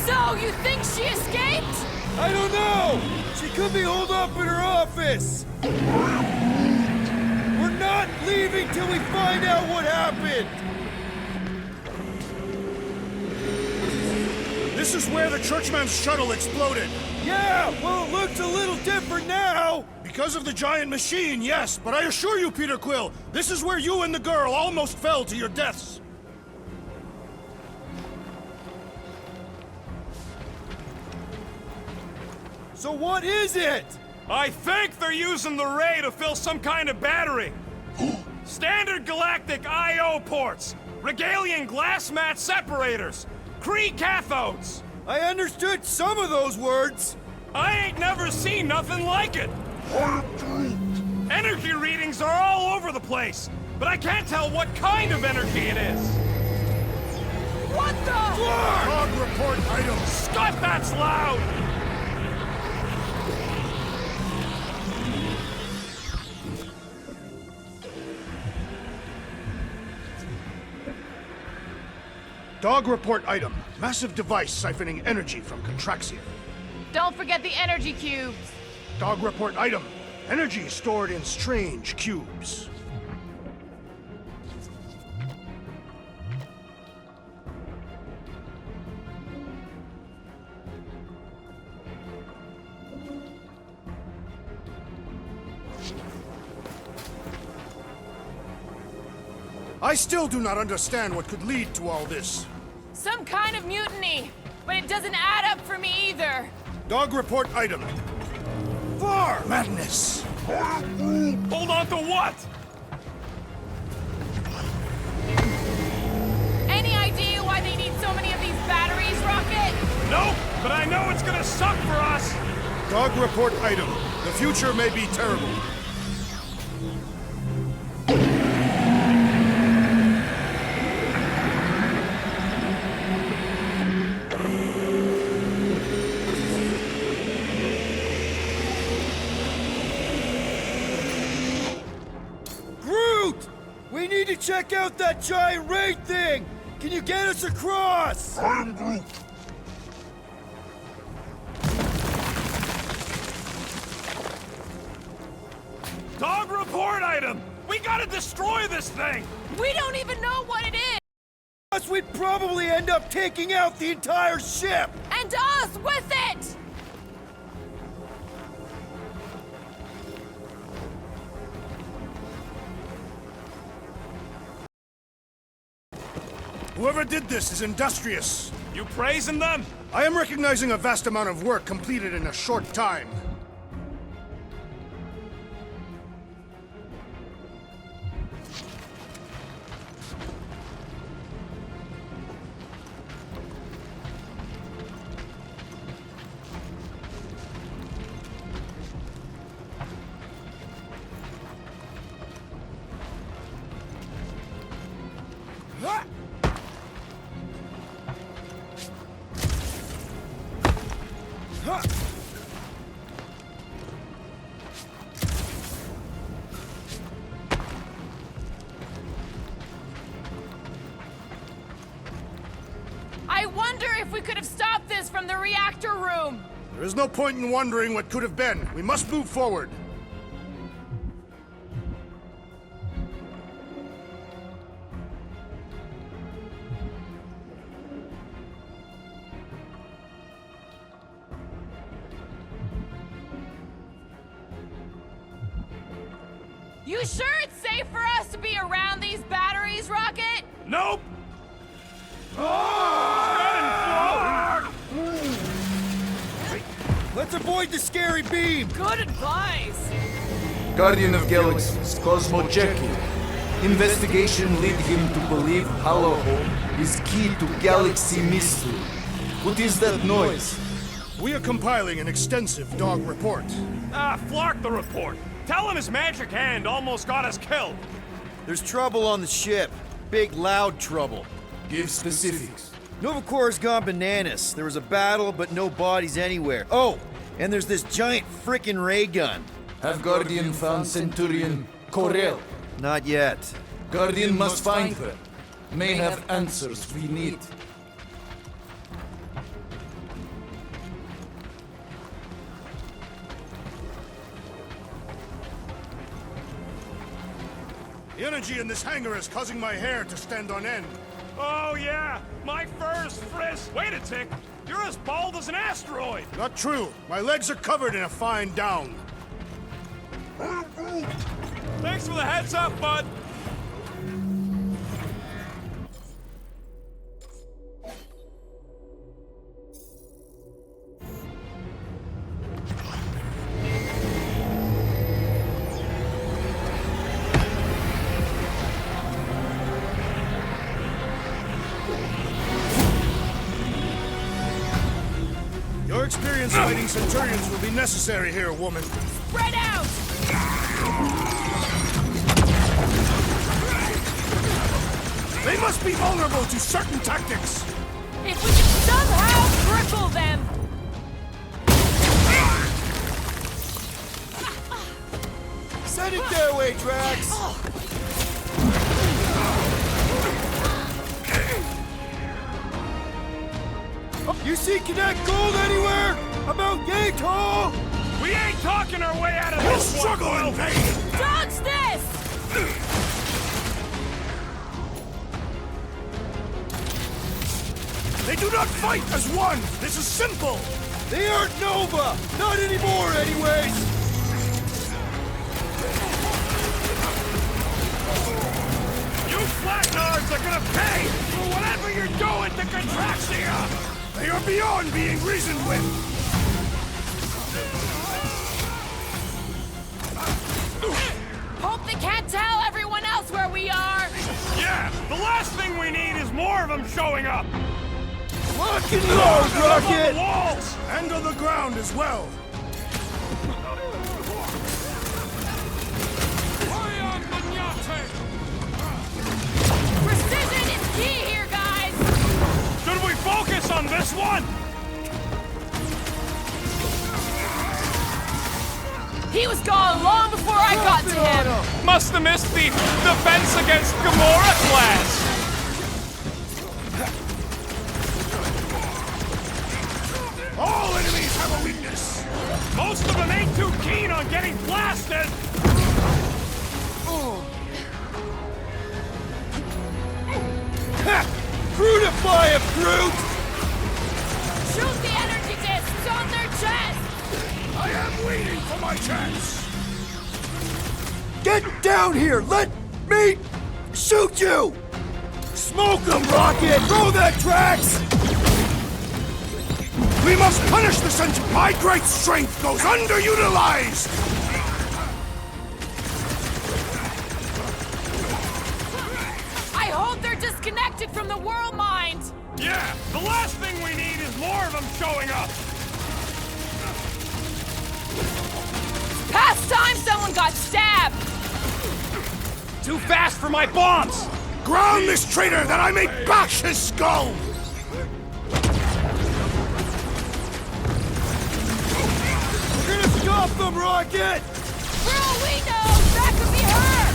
So, you think she escaped? I don't know! She could be holed up in her office! We're not leaving till we find out what happened! This is where the Churchman's shuttle exploded. Yeah, well, it looks a little different now! Because of the giant machine, yes, but I assure you, Peter Quill, this is where you and the girl almost fell to your deaths. So what is it? I think they're using the ray to fill some kind of battery. Standard galactic I/O ports, Regalian glass mat separators, Kree cathodes. I understood some of those words. I ain't never seen nothing like it. Energy readings are all over the place, but I can't tell what kind of energy it is. What the? Log report item. Scott, that's loud! Dog report item. Massive device siphoning energy from Contraxia. Don't forget the energy cubes. Dog report item. Energy stored in strange cubes. I still do not understand what could lead to all this. Some kind of mutiny, but it doesn't add up for me either. Dog report item. Far madness. Hold on to what? Any idea why they need so many of these batteries, Rocket? Nope, but I know it's gonna suck for us. Dog report item. The future may be terrible. We need to check out that giant raid thing! Can you get us across? Dog report item! We gotta destroy this thing! We don't even know what it is! Us, we'd probably end up taking out the entire ship! And us with it! Whoever did this is industrious. You praising them? I am recognizing a vast amount of work completed in a short time. I wonder if we could have stopped this from the reactor room! There is no point in wondering what could have been. We must move forward. You sure it's safe for us to be around these batteries, Rocket? Nope! Let's avoid the scary beam! Good advice! Guardian of Galaxies, Cosmo checking. Investigation lead him to believe Hollowhole is key to galaxy mystery. What is that noise? We are compiling an extensive dog report. Flark the report. Tell him his magic hand almost got us killed. There's trouble on the ship. Big, loud trouble. Give specifics. Nova Corps gone bananas. There was a battle, but no bodies anywhere. Oh, and there's this giant frickin' ray gun. Have Guardian found Centurion Corel? Not yet. Guardian must find her. May have answers we need. The energy in this hangar is causing my hair to stand on end. Oh yeah, my fur's frizzed. Wait a tick, you're as bald as an asteroid. Not true. My legs are covered in a fine down. Thanks for the heads up, bud. Your experience fighting Centurions will be necessary here, woman. Spread out! They must be vulnerable to certain tactics. If we can somehow cripple them! Send it their way, Drax! You see Connect Gold anywhere? About yay tall? We ain't talking our way out of this struggle one, in vain! Dodge this! They do not fight as one! This is simple! They aren't Nova! Not anymore, anyways! You flatnards are gonna pay for whatever you're doing to Contraxia! They are beyond being reasoned with! Hope they can't tell everyone else where we are! Yeah, the last thing we need is more of them showing up! Lock and load, On the Rocket! walls! And on the ground as well! Precision is key here, guys! Should we focus on this one? He was gone long before I got to him! Must have missed the Defense Against Gamora class! All enemies have a weakness! Most of them ain't too keen on getting blasted! Fruitify him, Groot! Shoot the energy discs on their chest! I am waiting for my chance! Get down here! Let me shoot you! Smoke him, Rocket! Throw that Drax! We must punish the Sentinel! My great strength goes underutilized! I hope they're disconnected from the world mind! Yeah, the last thing we need is more of them showing up! Past time someone got stabbed! Too fast for my bombs! Ground this traitor that I may bash his skull! We're gonna stop them, Rocket! For all we know, that could be her!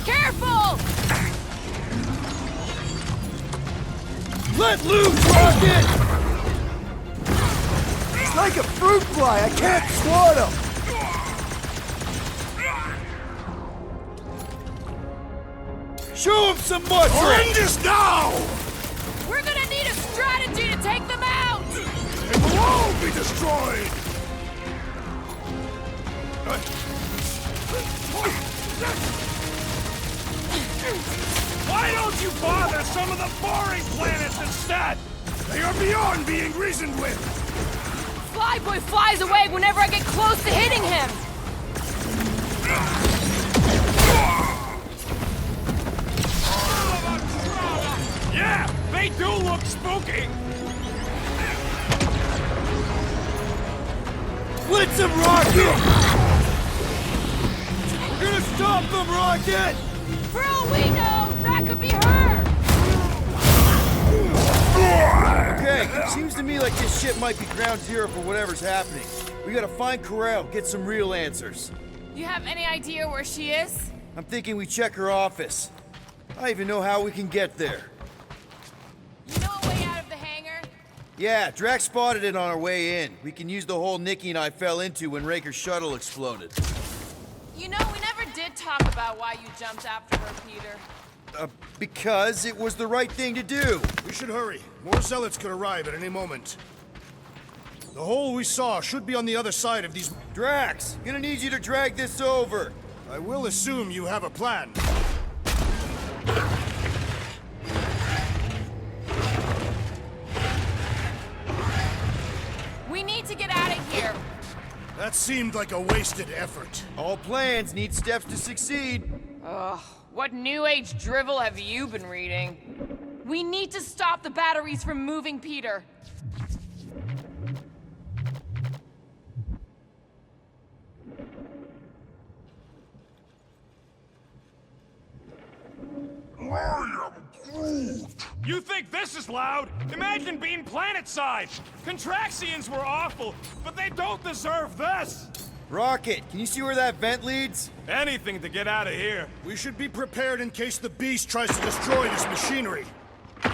Careful! Let loose, Rocket! It's like a fruit fly. I can't swat him. Show him some muscle! End is now! We're gonna need a strategy to take them out! It will all be destroyed! Why don't you bother some of the boring planets instead? They are beyond being reasoned with! Flyboy flies away whenever I get close to hitting him! Yeah, they do look spooky! Blitz him, Rocket! We're gonna stop them, Rocket! For all we know, that could be her! Okay, seems to me like this ship might be ground zero for whatever's happening. We gotta find Corel, get some real answers. You have any idea where she is? I'm thinking we check her office. I even know how we can get there. You know a way out of the hangar? Yeah, Drax spotted it on our way in. We can use the hole Nikki and I fell into when Raker's shuttle exploded. You know, we never did talk about why you jumped after her, Peter. Because it was the right thing to do. We should hurry. More zealots could arrive at any moment. The hole we saw should be on the other side of these... Drax, gonna need you to drag this over. I will assume you have a plan. We need to get out of here. That seemed like a wasted effort. All plans need steps to succeed. Ugh, what new age drivel have you been reading? We need to stop the batteries from moving Peter. You think this is loud? Imagine being planet-side! Contraxians were awful, but they don't deserve this! Rocket, can you see where that vent leads? Anything to get out of here. We should be prepared in case the beast tries to destroy this machinery. There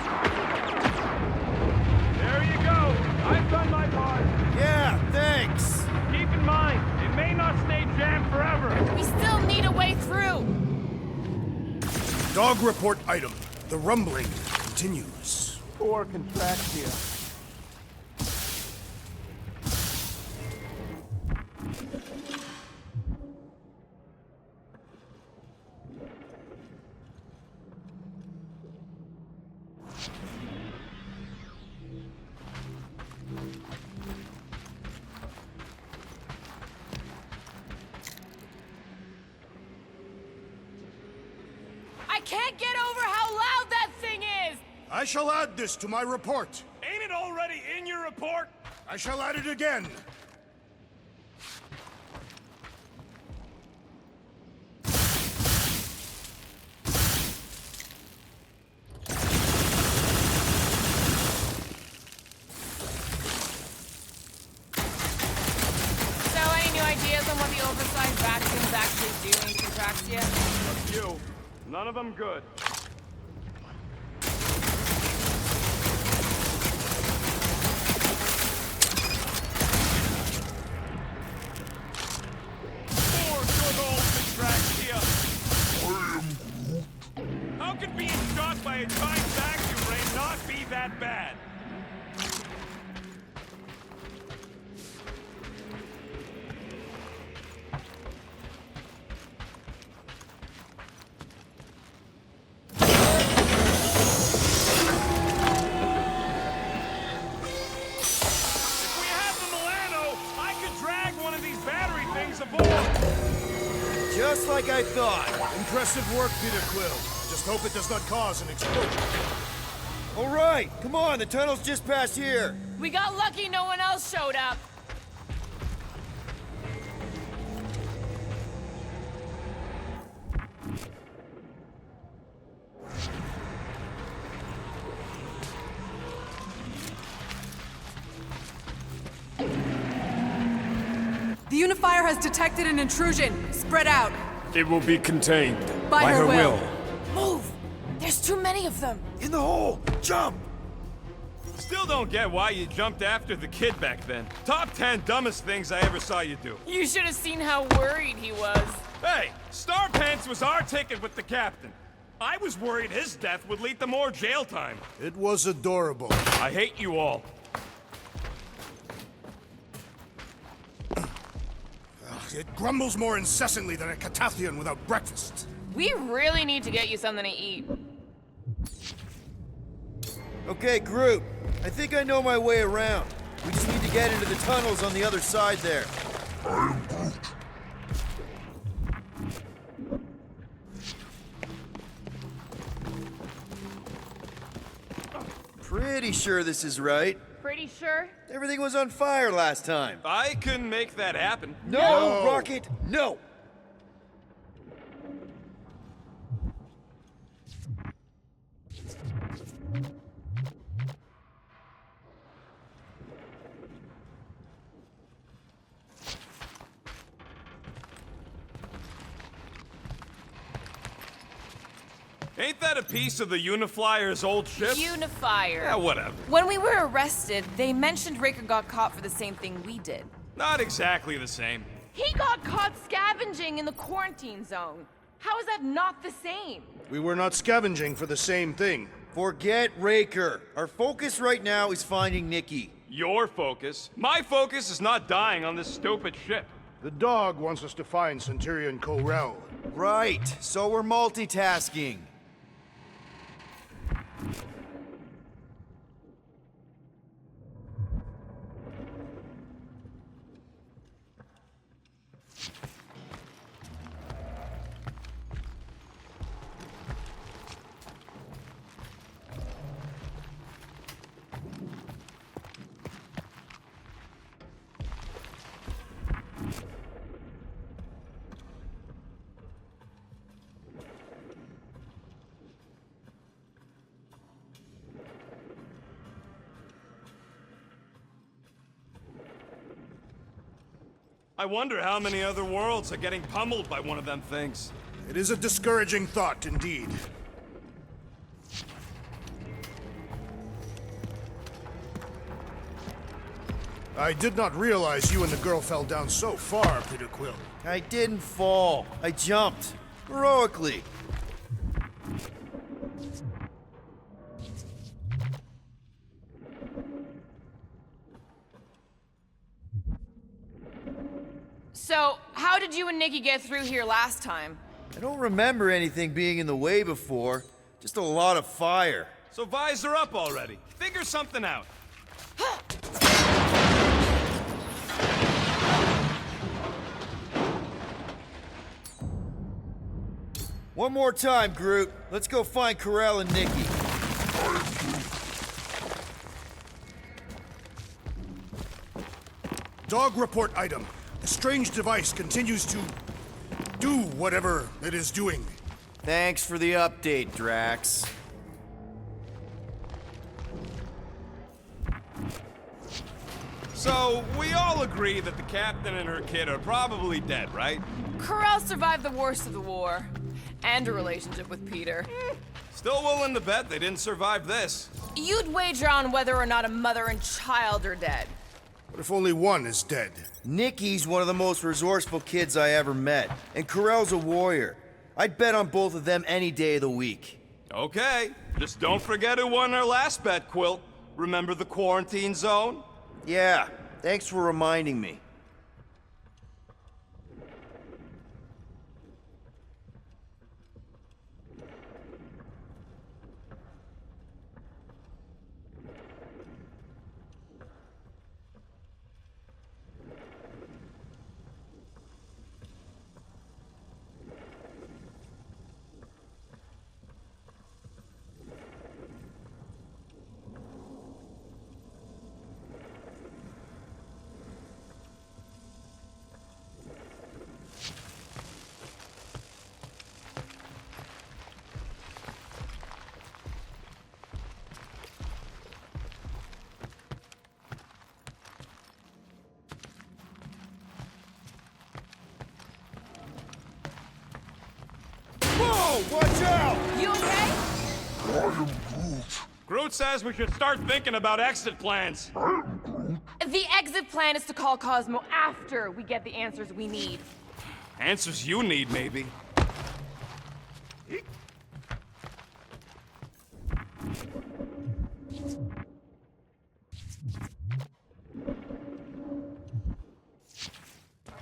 you go. I've done my part. Yeah, thanks. Keep in mind, it may not stay jammed forever. We still need a way through. Dog report item. The rumbling continues. Or contractia. I can't get over how loud that thing is! I shall add this to my report. Ain't it already in your report? I shall add it again. doing, Contraxia? Fuck you. None of them good. More good old Contraxia. How could being shot by a giant vacuum ray not be that bad? Just like I thought. Impressive work, Peter Quill. Just hope it does not cause an explosion. All right, come on, the tunnel's just past here. We got lucky no one else showed up. The Unifier has detected an intrusion. Spread out. It will be contained. By her will. Move! There's too many of them. In the hole! Jump! Still don't get why you jumped after the kid back then. Top 10 dumbest things I ever saw you do. You should have seen how worried he was. Hey, Star Pants was our ticket with the captain. I was worried his death would lead to more jail time. It was adorable. I hate you all. It grumbles more incessantly than a Catathian without breakfast. We really need to get you something to eat. Okay, Groot. I think I know my way around. We just need to get into the tunnels on the other side there. Pretty sure this is right. Pretty sure? Everything was on fire last time. I couldn't make that happen. No, Rocket, no! Ain't that a piece of the Uniflyer's old ship? Unifier. Yeah, whatever. When we were arrested, they mentioned Raker got caught for the same thing we did. Not exactly the same. He got caught scavenging in the quarantine zone. How is that not the same? We were not scavenging for the same thing. Forget Raker. Our focus right now is finding Nikki. Your focus. My focus is not dying on this stupid ship. The dog wants us to find Centurion Ko-Rel. Right, so we're multitasking. I wonder how many other worlds are getting pummeled by one of them things. It is a discouraging thought, indeed. I did not realize you and the girl fell down so far, Peter Quill. I didn't fall. I jumped. Heroically. So, how did you and Nikki get through here last time? I don't remember anything being in the way before. Just a lot of fire. So visor up already. Figure something out. One more time, Groot. Let's go find Ko-Rel and Nikki. Dog report item. The strange device continues to do whatever it is doing. Thanks for the update, Drax. So, we all agree that the captain and her kid are probably dead, right? Corral survived the worst of the war. And a relationship with Peter. Still willing to bet they didn't survive this. You'd wager on whether or not a mother and child are dead. What if only one is dead? Nicky's one of the most resourceful kids I ever met, and Corell's a warrior. I'd bet on both of them any day of the week. Okay, just don't forget who won our last bet, Quill. Remember the quarantine zone? Yeah, thanks for reminding me. Whoa, watch out! You okay? Groot says we should start thinking about exit plans. The exit plan is to call Cosmo after we get the answers we need. Answers you need, maybe.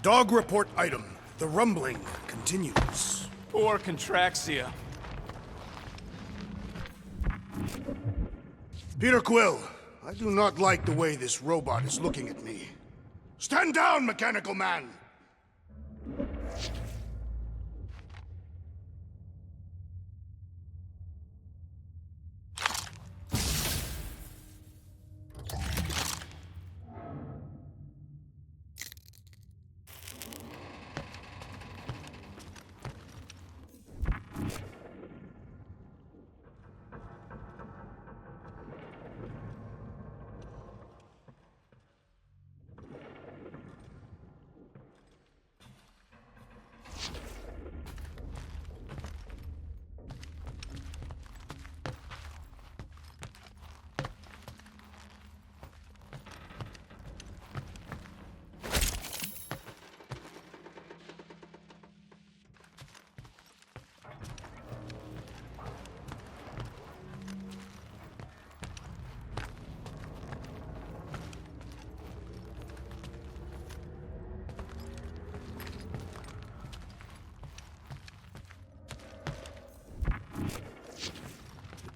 Dog report item. The rumbling continues. Poor Contraxia. Peter Quill, I do not like the way this robot is looking at me. Stand down, Mechanical Man!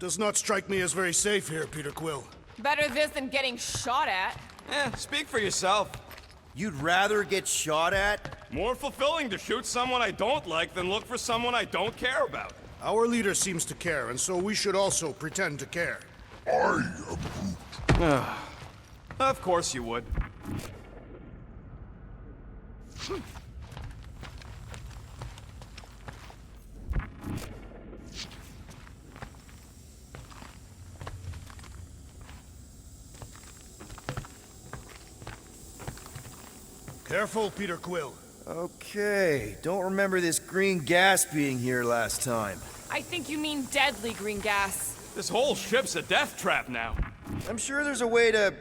Does not strike me as very safe here, Peter Quill. Better this than getting shot at. Speak for yourself. You'd rather get shot at? More fulfilling to shoot someone I don't like than look for someone I don't care about. Our leader seems to care, and so we should also pretend to care. I am Groot. Of course you would. Careful, Peter Quill. Okay, don't remember this green gas being here last time. I think you mean deadly green gas. This whole ship's a death trap now. I'm sure there's a way to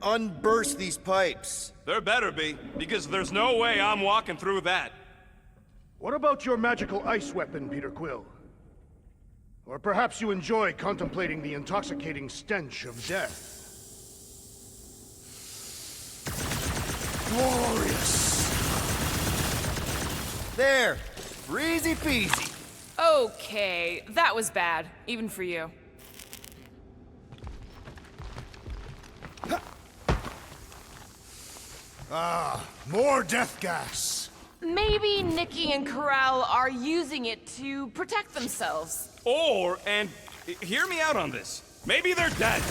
unburst these pipes. There better be, because there's no way I'm walking through that. What about your magical ice weapon, Peter Quill? Or perhaps you enjoy contemplating the intoxicating stench of death? Glorious! There! Easy peasy! Okay, that was bad, even for you. Ah, more death gas! Maybe Nicky and Corral are using it to protect themselves. And hear me out on this. Maybe they're dead.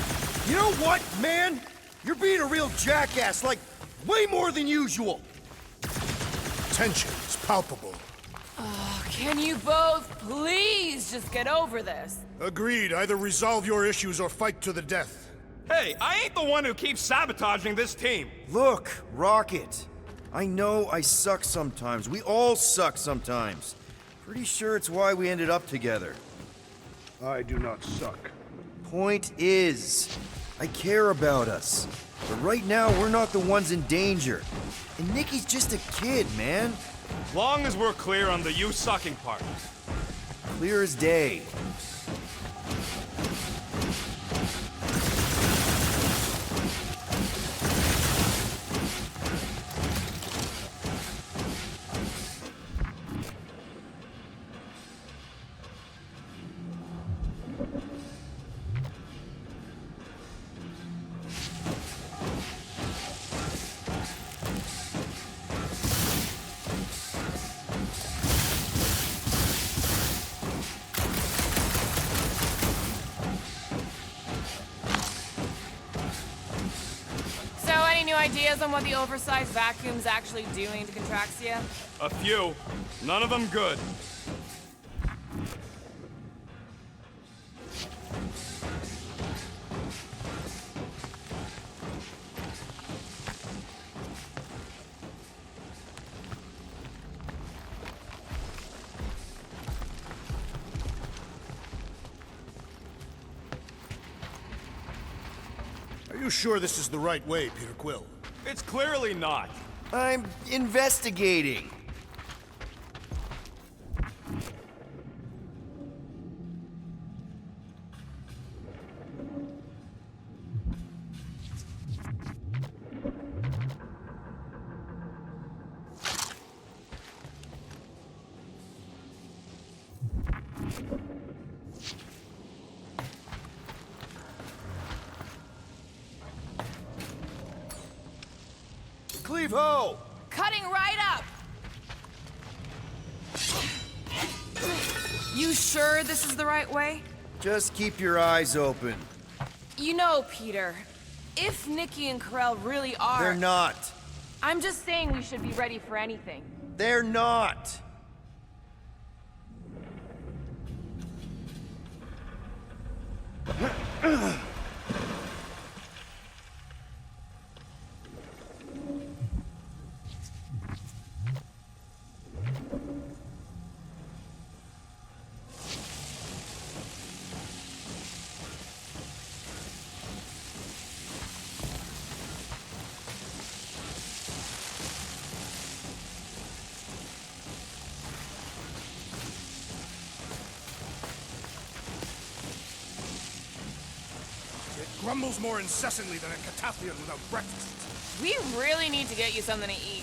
You know what, man? You're being a real jackass, like, way more than usual. Tension is palpable. Can you both please just get over this? Agreed. Either resolve your issues or fight to the death. Hey, I ain't the one who keeps sabotaging this team. Look, Rocket. I know I suck sometimes. We all suck sometimes. Pretty sure it's why we ended up together. I do not suck. Point is, I care about us. But right now, we're not the ones in danger. And Nikki's just a kid, man. Long as we're clear on the you sucking part. Clear as day. Ideas on what the oversized vacuum's actually doing to Contraxia? A few. None of them good. Are you sure this is the right way, Peter Quill? It's clearly not. I'm investigating. Cleave ho! Cutting right up! You sure this is the right way? Just keep your eyes open. You know, Peter, if Nikki and Corell really are... They're not. I'm just saying we should be ready for anything. They're not. Grumbles more incessantly than a Catathian without breakfast. We really need to get you something to eat.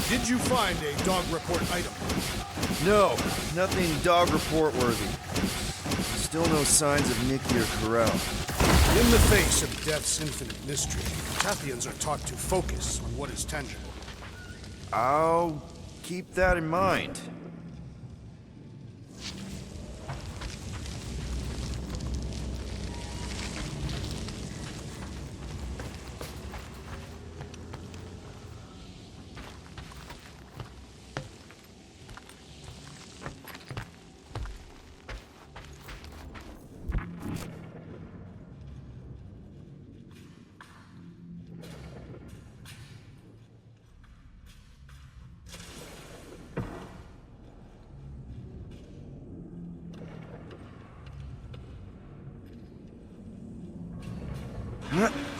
Did you find a dog report item? No, nothing dog report worthy. Still no signs of Nikki or Corell. In the face of death's infinite mystery, Catathians are taught to focus on what is tangible. I'll keep that in mind.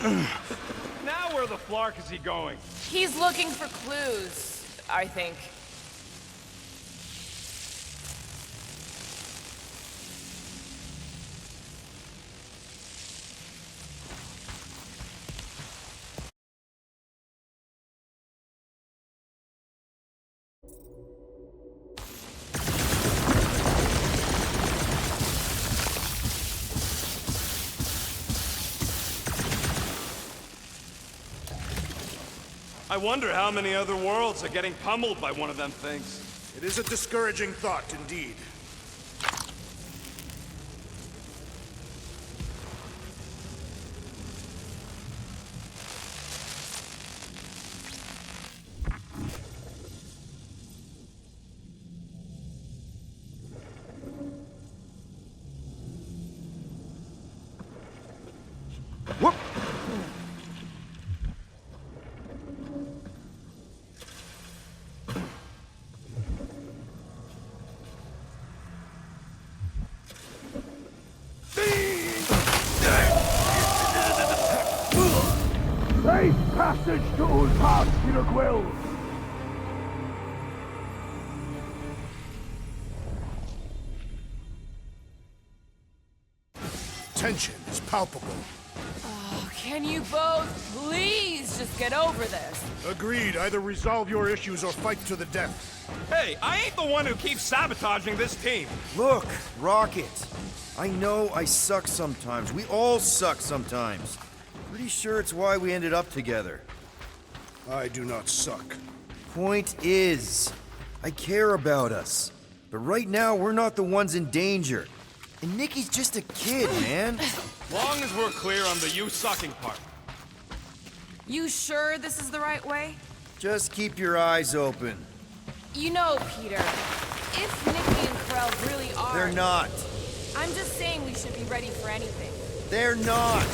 Now where the flark is he going? He's looking for clues, I think. I wonder how many other worlds are getting pummeled by one of them things. It is a discouraging thought, indeed. Whoop! Safe passage to Ulpad, Peter Quill! Tension is palpable. Oh, can you both please just get over this? Agreed. Either resolve your issues or fight to the death. Hey, I ain't the one who keeps sabotaging this team. Look, Rocket. I know I suck sometimes. We all suck sometimes. Pretty sure it's why we ended up together. I do not suck. Point is, I care about us. But right now, we're not the ones in danger. And Nikki's just a kid, man. Long as we're clear on the you sucking part. You sure this is the right way? Just keep your eyes open. You know, Peter, if Nikki and Krell really are... They're not. I'm just saying we should be ready for anything. They're not.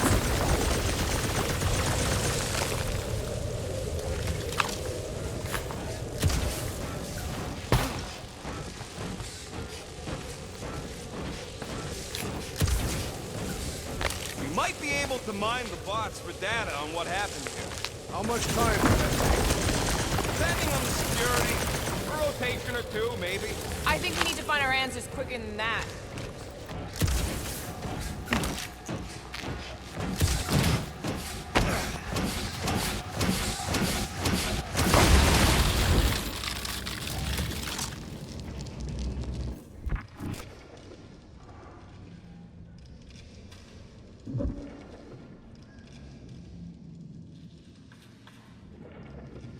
We might be able to mine the bots for data on what happened here. How much time will that Depending on the security, a rotation or two, maybe. I think we need to find our answers quicker than that.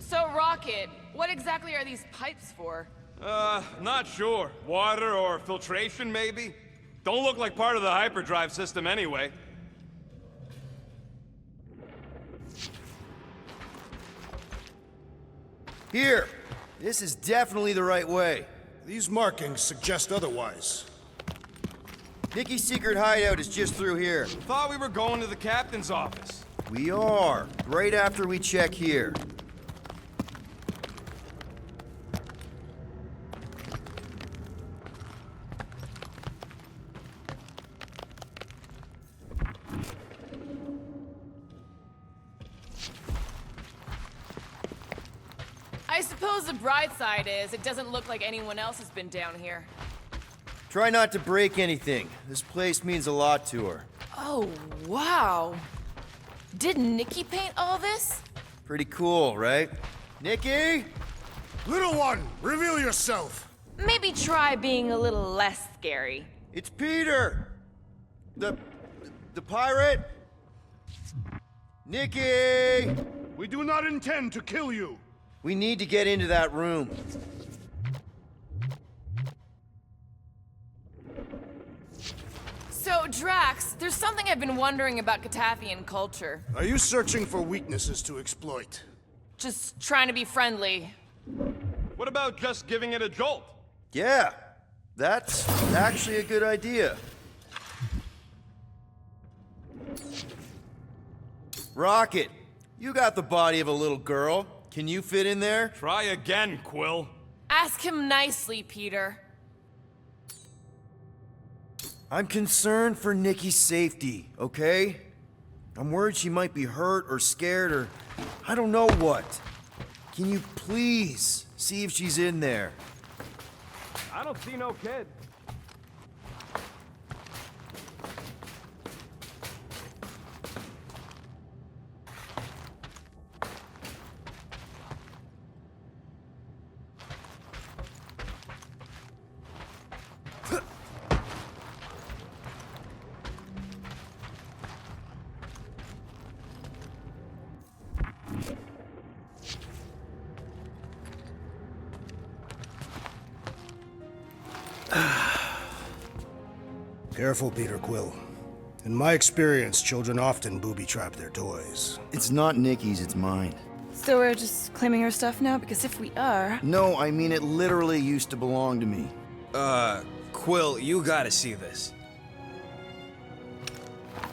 So, Rocket, what exactly are these pipes for? Not sure. Water or filtration, maybe? Don't look like part of the hyperdrive system anyway. Here. This is definitely the right way. These markings suggest otherwise. Nikki's secret hideout is just through here. Thought we were going to the captain's office. We are. Right after we check here. I suppose the bright side is it doesn't look like anyone else has been down here. Try not to break anything. This place means a lot to her. Oh, wow. Did Nikki paint all this? Pretty cool, right? Nikki? Little one, reveal yourself. Maybe try being a little less scary. It's Peter! The pirate? Nikki! We do not intend to kill you. We need to get into that room. So, Drax, there's something I've been wondering about Catathian culture. Are you searching for weaknesses to exploit? Just trying to be friendly. What about just giving it a jolt? Yeah, that's actually a good idea. Rocket, you got the body of a little girl. Can you fit in there? Try again, Quill. Ask him nicely, Peter. I'm concerned for Nikki's safety, okay? I'm worried she might be hurt or scared or I don't know what. Can you please see if she's in there? I don't see no kid. Careful, Peter Quill. In my experience, children often booby-trap their toys. It's not Nikki's, it's mine. So we're just claiming her stuff now? Because if we are... No, I mean it literally used to belong to me. Quill, you gotta see this.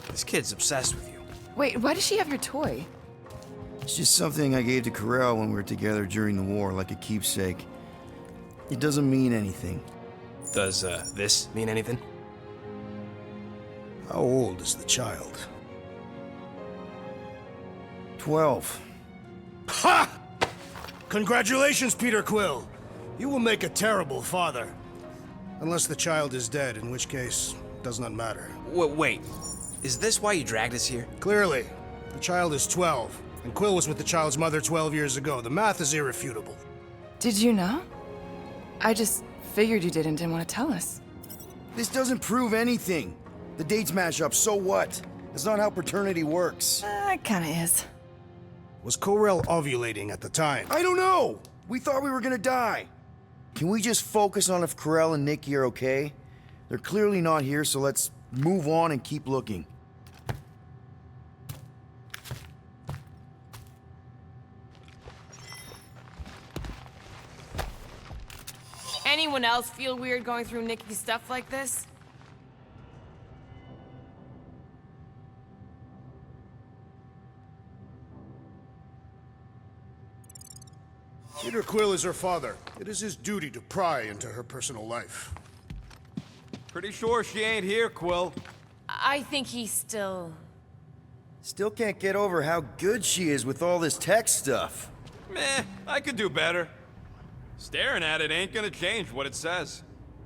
This kid's obsessed with you. Wait, why does she have your toy? It's just something I gave to Corel when we were together during the war, like a keepsake. It doesn't mean anything. Does, this mean anything? How old is the child? 12. Ha! Congratulations, Peter Quill! You will make a terrible father. Unless the child is dead, in which case, does not matter. Wait, is this why you dragged us here? Clearly. The child is 12, and Quill was with the child's mother 12 years ago. The math is irrefutable. Did you know? I just figured you didn't want to tell us. This doesn't prove anything. The dates match up, so what? That's not how paternity works. It kinda is. Was Corel ovulating at the time? I don't know! We thought we were gonna die. Can we just focus on if Corel and Nikki are okay? They're clearly not here, so let's move on and keep looking. Anyone else feel weird going through Nikki's stuff like this? Peter Quill is her father. It is his duty to pry into her personal life. Pretty sure she ain't here, Quill. I think he's still... Still can't get over how good she is with all this tech stuff. Meh, I could do better. Staring at it ain't gonna change what it says.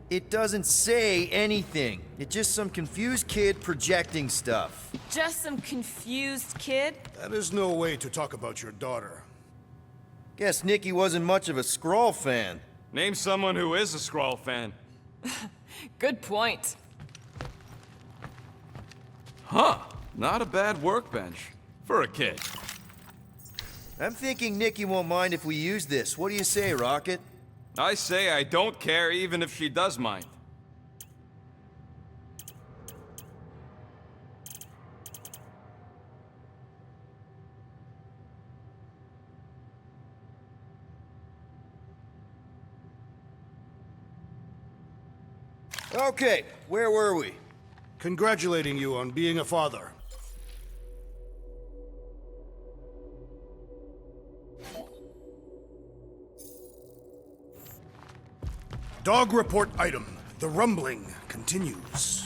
It doesn't say anything. It's just some confused kid projecting stuff. Just some confused kid? That is no way to talk about your daughter. Guess Nikki wasn't much of a Skrull fan. Name someone who is a Skrull fan. Good point. Huh, not a bad workbench. For a kid. I'm thinking Nikki won't mind if we use this. What do you say, Rocket? I say I don't care even if she does mind. Okay, where were we? Congratulating you on being a father. Dog report item. The rumbling continues.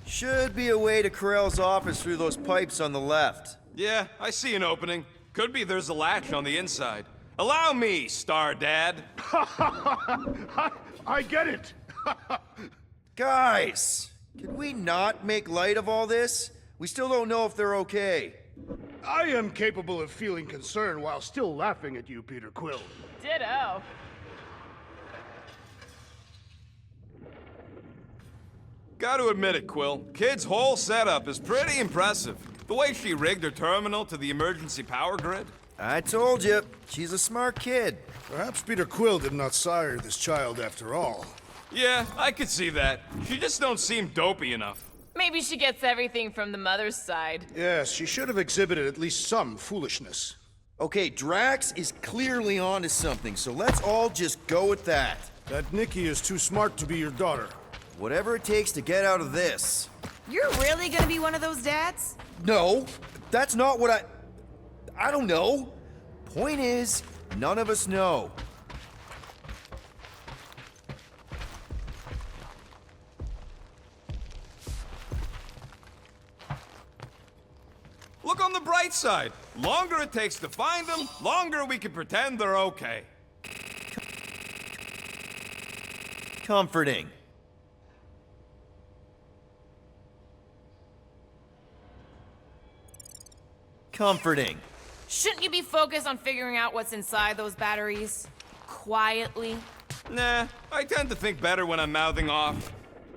Should be a way to Corel's office through those pipes on the left. Yeah, I see an opening. Could be there's a latch on the inside. Allow me, Star Dad. I get it. Guys, can we not make light of all this? We still don't know if they're okay. I am capable of feeling concern while still laughing at you, Peter Quill. Ditto. Gotta admit it, Quill. Kid's whole setup is pretty impressive. The way she rigged her terminal to the emergency power grid. I told you, she's a smart kid. Perhaps Peter Quill did not sire this child after all. Yeah, I could see that. She just don't seem dopey enough. Maybe she gets everything from the mother's side. Yes, she should have exhibited at least some foolishness. Okay, Drax is clearly onto something, so let's all just go with that. That Nikki is too smart to be your daughter. Whatever it takes to get out of this. You're really gonna be one of those dads? No, that's not what I don't know. Point is, none of us know. bright side. Longer it takes to find them, longer we can pretend they're okay. Comforting. Comforting. Shouldn't you be focused on figuring out what's inside those batteries? Quietly? Nah, I tend to think better when I'm mouthing off.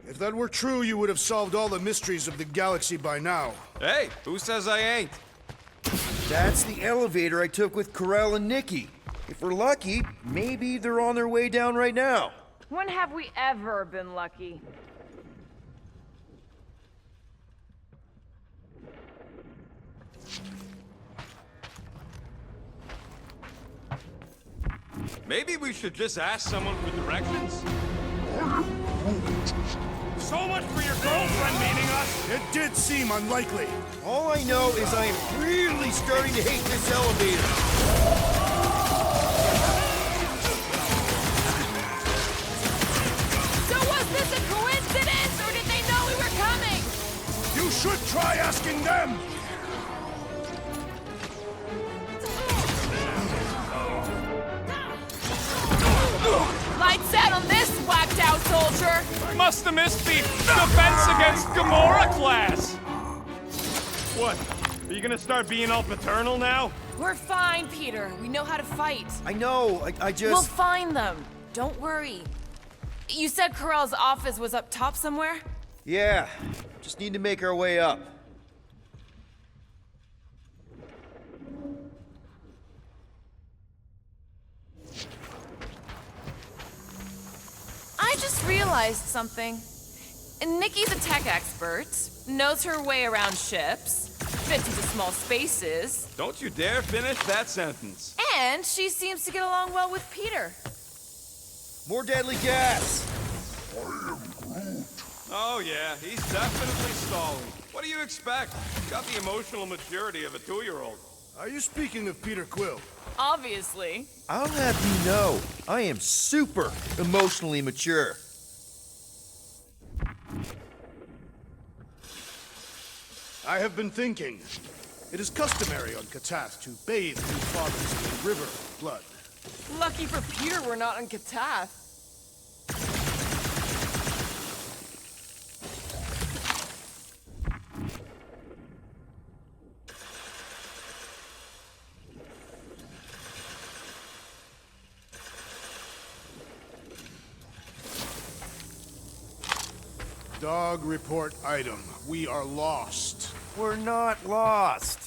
If that were true, you would have solved all the mysteries of the galaxy by now. Hey, who says I ain't? That's the elevator I took with Corell and Nikki. If we're lucky, maybe they're on their way down right now. When have we ever been lucky? Maybe we should just ask someone for directions? So much for your girlfriend meeting us! It did seem unlikely. All I know is I am really starting to hate this elevator. So was this a coincidence, or did they know we were coming? You should try asking them! Lights out on this whacked out soldier! Must have missed the Defense Against Gamora class! What? Are you gonna start being all paternal now? We're fine, Peter. We know how to fight. I know, I just... We'll find them. Don't worry. You said Corell's office was up top somewhere? Yeah, just need to make our way up. I just realized something. Nikki's a tech expert, knows her way around ships, fits into small spaces. Don't you dare finish that sentence. And she seems to get along well with Peter. More deadly gas! Oh yeah, he's definitely stalling. What do you expect? Got the emotional maturity of a 2-year-old. Are you speaking of Peter Quill? Obviously. I'll have you know, I am super emotionally mature. I have been thinking. It is customary on Katath to bathe new fathers in the river of blood. Lucky for Peter we're not on Katath. Dog report item. We are lost. We're not lost.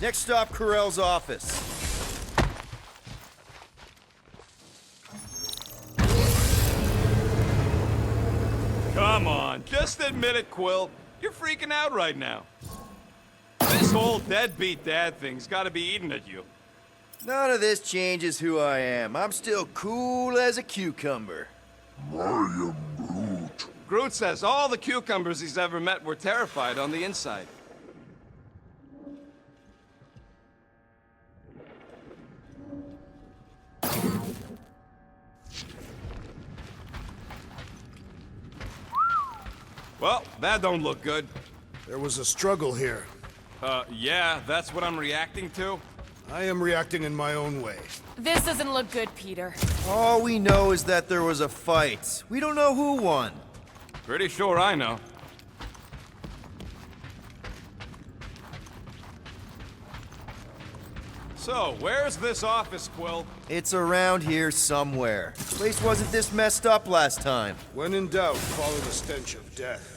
Next stop, Corell's office. Come on, just admit it, Quill. You're freaking out right now. This whole deadbeat dad thing's gotta be eating at you. None of this changes who I am. I'm still cool as a cucumber. I am Groot. Groot says all the cucumbers he's ever met were terrified on the inside. Well, that don't look good. There was a struggle here. Yeah, that's what I'm reacting to. I am reacting in my own way. This doesn't look good, Peter. All we know is that there was a fight. We don't know who won. Pretty sure I know. So, where's this office, Quill? It's around here somewhere. Place wasn't this messed up last time. When in doubt, follow the stench of death.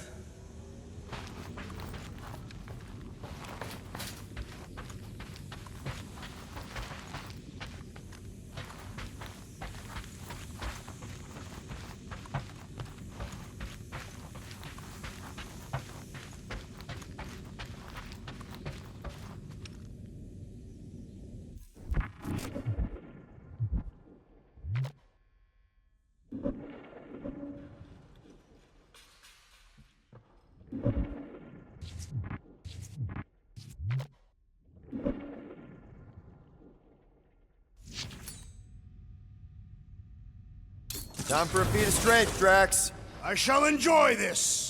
Time for a feat of strength, Drax. I shall enjoy this!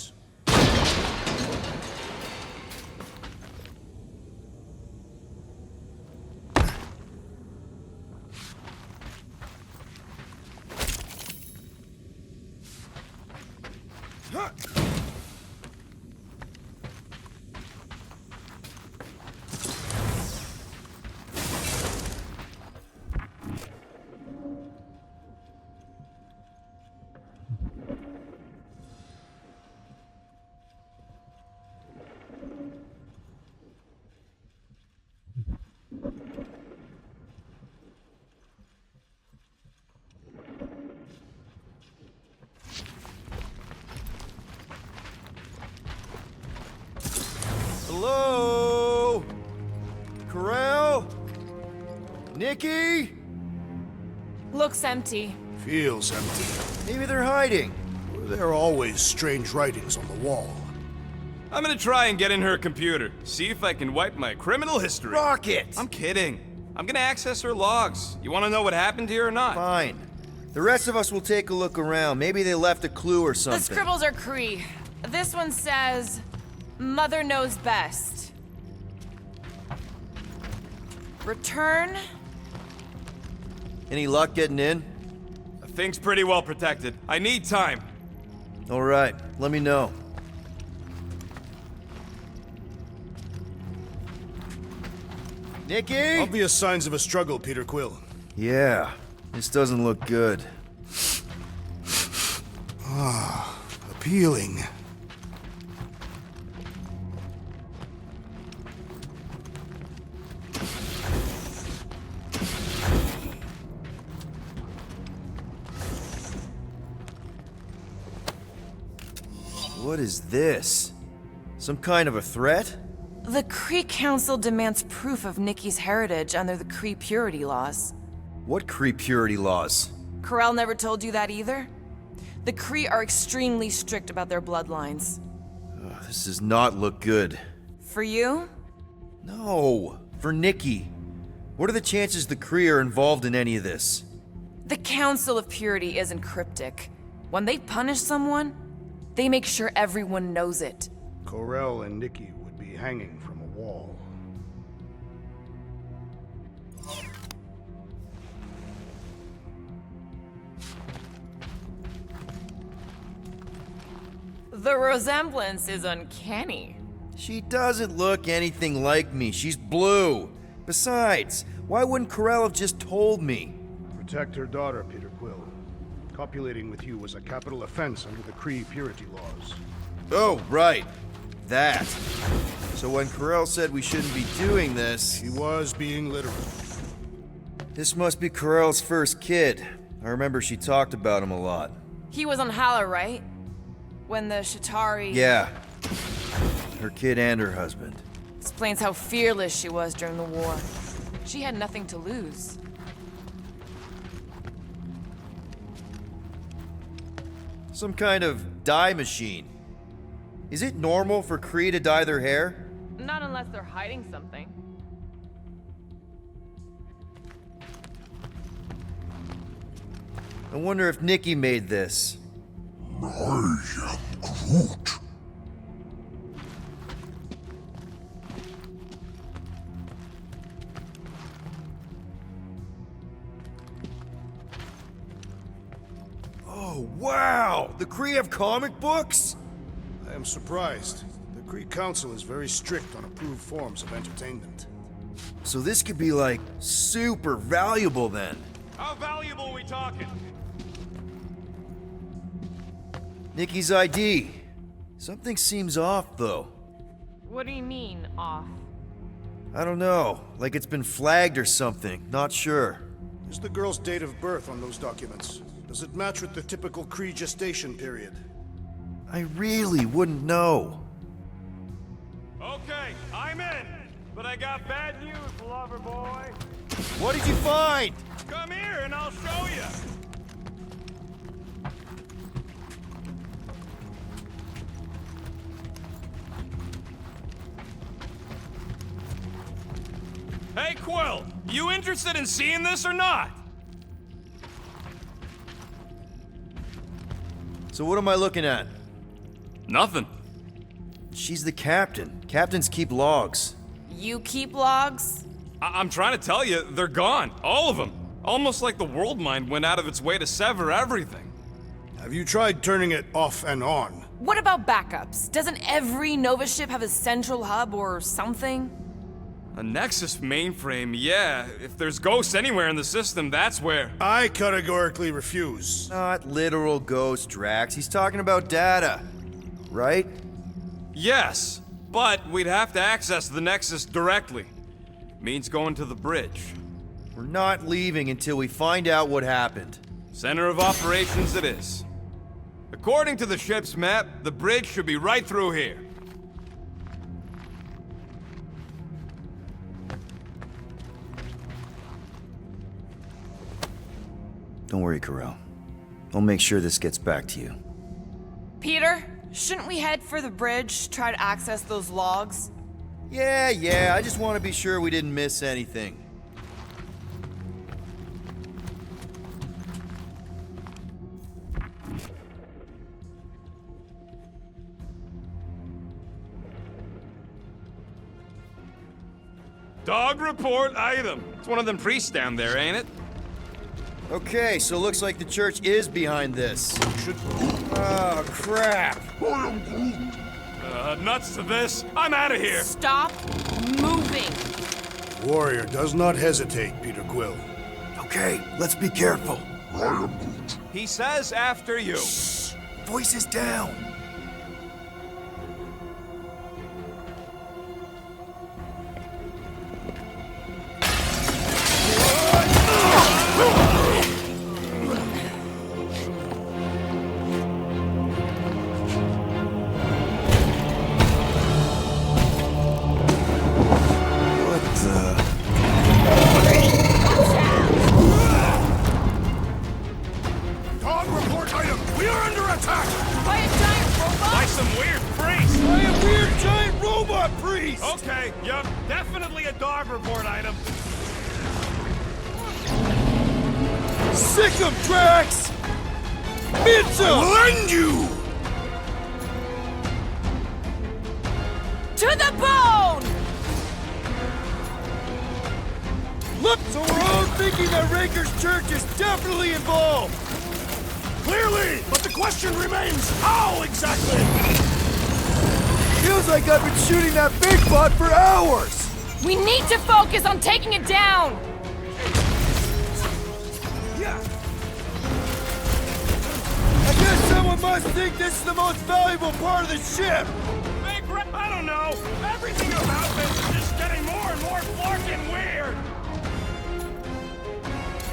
Hello? Corral? Nikki? Looks empty. Feels empty. Maybe they're hiding. There are always strange writings on the wall. I'm gonna try and get in her computer. See if I can wipe my criminal history. Rocket! I'm kidding. I'm gonna access her logs. You wanna know what happened here or not? Fine. The rest of us will take a look around. Maybe they left a clue or something. The scribbles are Cree. This one says, Mother knows best. Return? Any luck getting in? The thing's pretty well protected. I need time. All right, let me know. Nikki? Obvious signs of a struggle, Peter Quill. Yeah, this doesn't look good. Appealing. What is this? Some kind of a threat? The Cree Council demands proof of Nikki's heritage under the Cree purity laws. What Cree purity laws? Corel never told you that either? The Cree are extremely strict about their bloodlines. This does not look good. For you? No, for Nikki. What are the chances the Cree are involved in any of this? The Council of Purity isn't cryptic. When they punish someone, they make sure everyone knows it. Corel and Nikki would be hanging from a wall. The resemblance is uncanny. She doesn't look anything like me. She's blue. Besides, why wouldn't Corel have just told me? Protect her daughter, Peter Quill. Copulating with you was a capital offense under the Cree purity laws. Oh, right. That. So when Corel said we shouldn't be doing this... He was being literal. This must be Corel's first kid. I remember she talked about him a lot. He was on Hala, right? When the Shatari... Yeah. Her kid and her husband. Explains how fearless she was during the war. She had nothing to lose. Some kind of dye machine. Is it normal for Cree to dye their hair? Not unless they're hiding something. I wonder if Nikki made this. I am Groot. Oh, wow! The Cree have comic books? I am surprised. The Cree Council is very strict on approved forms of entertainment. So this could be, like, super valuable then. How valuable are we talking? Nikki's ID. Something seems off, though. What do you mean, off? I don't know. Like it's been flagged or something. Not sure. Is the girl's date of birth on those documents? Does it match with the typical Cree gestation period? I really wouldn't know. Okay, I'm in. But I got bad news, lover boy. What did you find? Come here and I'll show you. Hey, Quill, you interested in seeing this or not? So what am I looking at? Nothing. She's the captain. Captains keep logs. You keep logs? I'm trying to tell you, they're gone. All of them. Almost like the world mind went out of its way to sever everything. Have you tried turning it off and on? What about backups? Doesn't every Nova ship have a central hub or something? A Nexus mainframe, yeah. If there's ghosts anywhere in the system, that's where. I categorically refuse. Not literal ghost, Drax. He's talking about data. Right? Yes, but we'd have to access the Nexus directly. Means going to the bridge. We're not leaving until we find out what happened. Center of operations it is. According to the ship's map, the bridge should be right through here. Don't worry, Carell. I'll make sure this gets back to you. Peter, shouldn't we head for the bridge, try to access those logs? Yeah, I just want to be sure we didn't miss anything. Dog report item. It's one of them priests down there, ain't it? Okay, so looks like the church is behind this. Oh, crap. Nuts to this. I'm out of here. Stop moving. Warrior does not hesitate, Peter Quill. Okay, let's be careful. He says after you. Shh. Voices down. Okay, yup, definitely a dog report item. Sick 'em, Drax! Metha! We'll end you! To the bone! Look, so we're all thinking that Raker's church is definitely involved! Clearly, but the question remains, how exactly? Feels like I've been shooting that big bot for hours! We need to focus on taking it down! I guess someone must think this is the most valuable part of the ship! I don't know. Everything about this is just getting more and more fucking weird.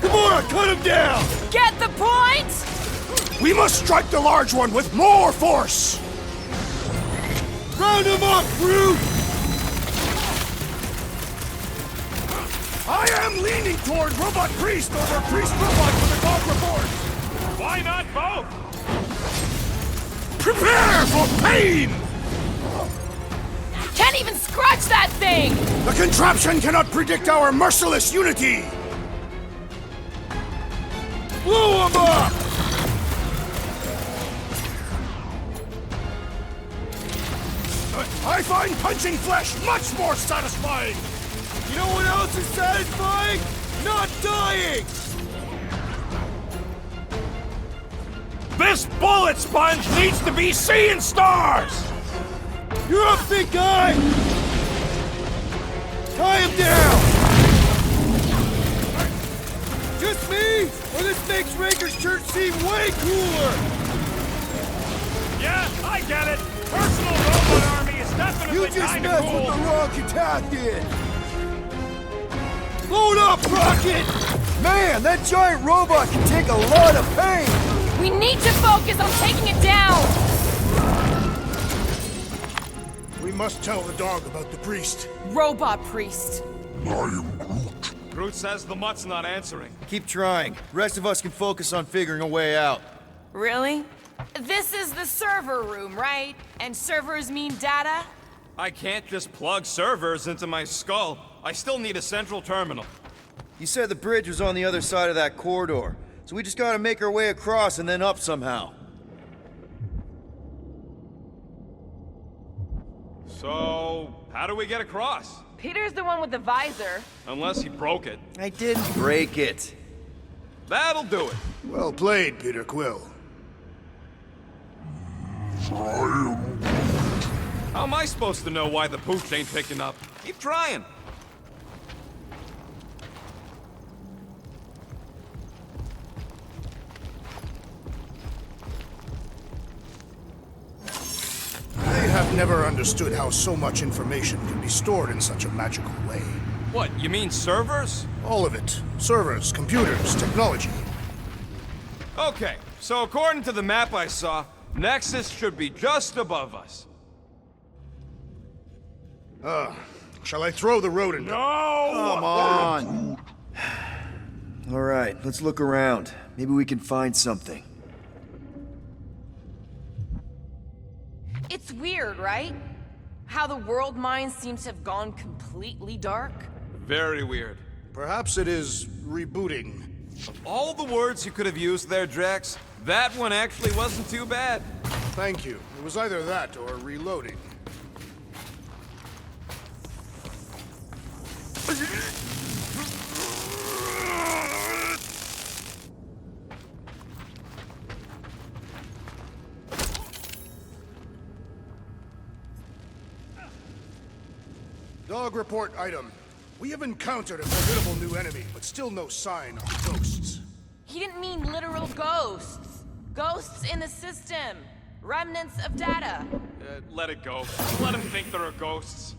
Come on, cut him down! Get the point? We must strike the large one with more force! Round him up, Groot! I am leaning toward Robot Priest over Priest Robot for the dog report! Why not both? Prepare for pain! Can't even scratch that thing! The contraption cannot predict our merciless unity! Blow him up! I find punching flesh much more satisfying! You know what else is satisfying? Not dying! This bullet sponge needs to be seeing stars! You're up, big guy! Tie him down! Just me? Or this makes Raker's church seem way cooler? Yeah, I get it. Personal robot army is definitely You just kinda messed cool. with the wrong Catastrophe! Load up, Rocket! Man, that giant robot can take a lot of pain! We need to focus on taking it down! We must tell the dog about the priest. Robot Priest. Groot says the mutt's not answering. Keep trying. Rest of us can focus on figuring a way out. Really? This is the server room, right? And servers mean data? I can't just plug servers into my skull. I still need a central terminal. You said the bridge was on the other side of that corridor, so we just gotta make our way across and then up somehow. So, how do we get across? Peter's the one with the visor. Unless he broke it. I didn't break it. That'll do it. Well played, Peter Quill. How am I supposed to know why the pooch ain't picking up? Keep trying. I have never understood how so much information can be stored in such a magical way. What, you mean servers? All of it. Servers, computers, technology. Okay, so according to the map I saw, Nexus should be just above us. Shall I throw the rodent? No! Come on! Alright, let's look around. Maybe we can find something. It's weird, right? How the world mind seems to have gone completely dark. Very weird. Perhaps it is rebooting. All the words you could have used there, Drax, that one actually wasn't too bad. Thank you. It was either that or reloading. Dog report item. We have encountered a formidable new enemy, but still no sign of ghosts. He didn't mean literal ghosts. Ghosts in the system. Remnants of data. Let it go. Let him think there are ghosts.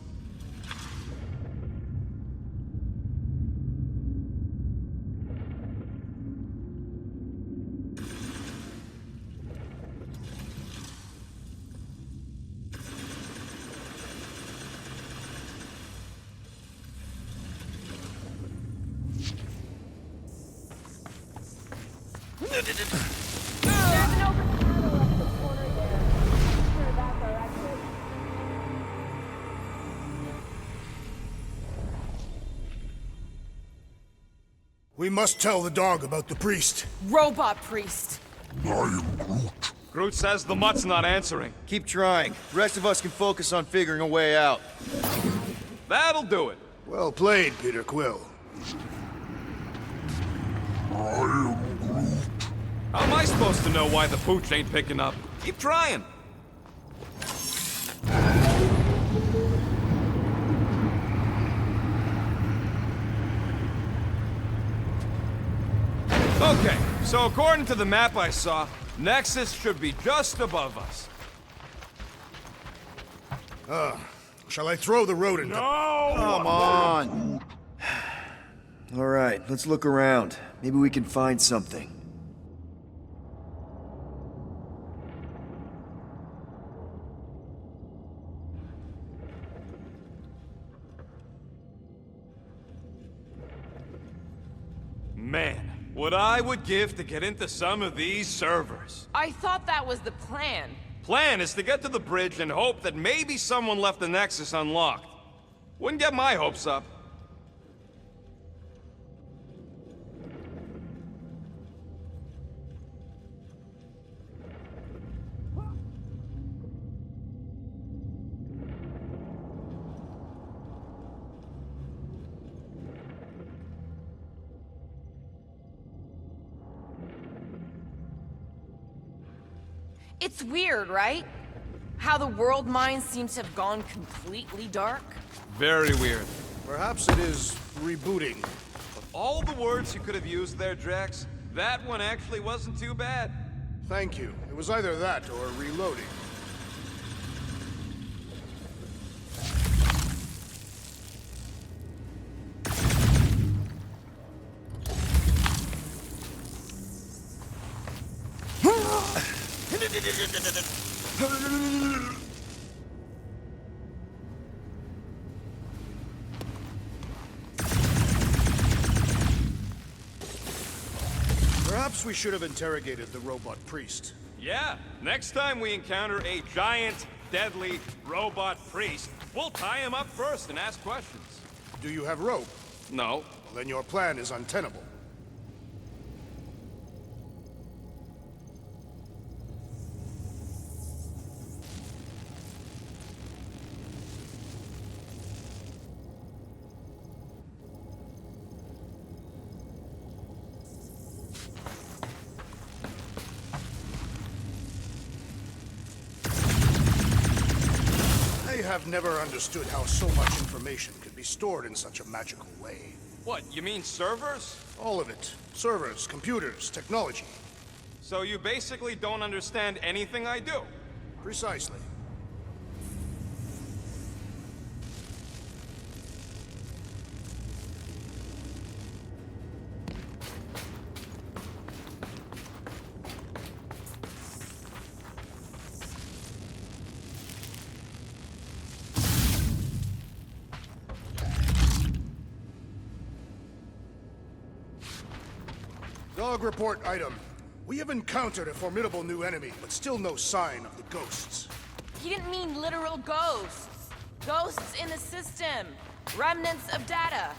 We must tell the dog about the priest. Robot priest. Groot says the mutt's not answering. Keep trying. The rest of us can focus on figuring a way out. That'll do it. Well played, Peter Quill. How am I supposed to know why the pooch ain't picking up? Keep trying. Okay, so according to the map I saw, Nexus should be just above us. Shall I throw the rodent? No! Come on! Alright, let's look around. Maybe we can find something. Man, what I would give to get into some of these servers. I thought that was the plan. Plan is to get to the bridge and hope that maybe someone left the Nexus unlocked. Wouldn't get my hopes up. It's weird, right? How the world mind seems to have gone completely dark. Very weird. Perhaps it is rebooting. Of all the words you could have used there, Drax, that one actually wasn't too bad. Thank you. It was either that or reloading. Perhaps we should have interrogated the robot priest. Yeah, next time we encounter a giant, deadly robot priest, we'll tie him up first and ask questions. Do you have rope? No. Well, then your plan is untenable. have never understood how so much information could be stored in such a magical way. What, you mean servers? All of it. Servers, computers, technology. So you basically don't understand anything I do? Precisely. Dog report item. We have encountered a formidable new enemy, but still no sign of the ghosts. He didn't mean literal ghosts. Ghosts in the system. Remnants of data.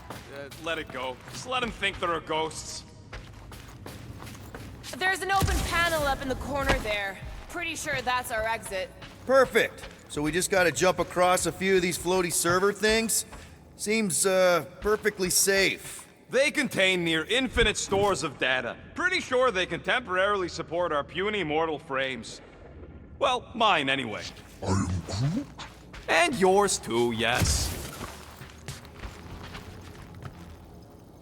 Let it go. Just let him think there are ghosts. There's an open panel up in the corner there. Pretty sure that's our exit. Perfect. So we just gotta jump across a few of these floaty server things? Seems, perfectly safe. They contain near infinite stores of data. Pretty sure they can temporarily support our puny mortal frames. Well, mine anyway. I am Groot? And yours too, yes.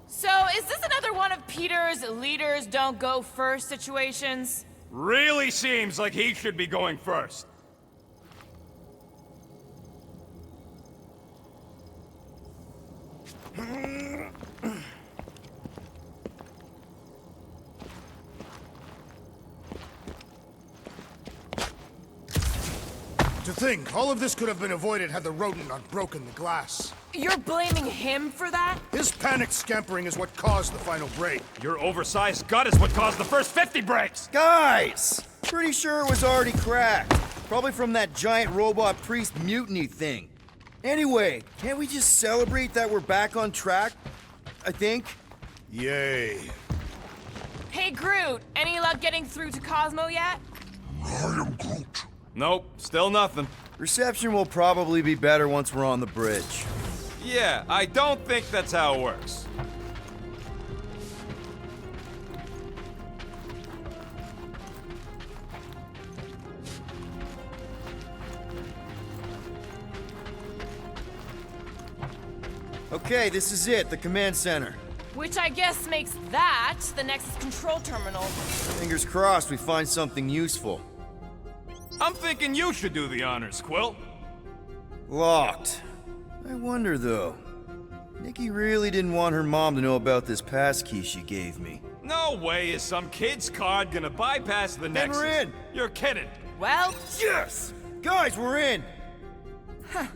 So, is this another one of Peter's leaders don't go first situations? Really seems like he should be going first. To think, all of this could have been avoided had the rodent not broken the glass. You're blaming him for that? His panicked scampering is what caused the final break. Your oversized gut is what caused the first 50 breaks! Guys! Pretty sure it was already cracked. Probably from that giant robot priest mutiny thing. Anyway, can't we just celebrate that we're back on track? I think. Yay. Hey, Groot, any luck getting through to Cosmo yet? I am Groot. Nope, still nothing. Reception will probably be better once we're on the bridge. Yeah, I don't think that's how it works. Okay, this is it, the command center. Which I guess makes that the Nexus control terminal. Fingers crossed we find something useful. I'm thinking you should do the honors, Quill. Locked. I wonder, though. Nikki really didn't want her mom to know about this passkey she gave me. No way is some kid's card gonna bypass the Nexus. And we're in! You're kidding. Well... Yes! Guys, we're in! Huh.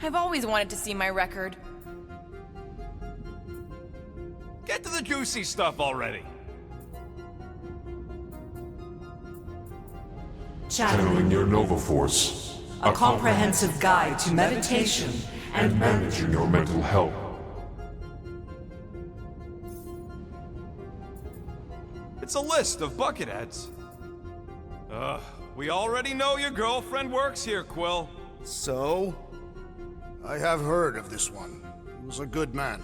I've always wanted to see my record. Get to the juicy stuff already. Channeling your Nova Force. A comprehensive guide to meditation And managing your mental health. It's a list of bucketheads. We already know your girlfriend works here, Quill. So? I have heard of this one. He was a good man.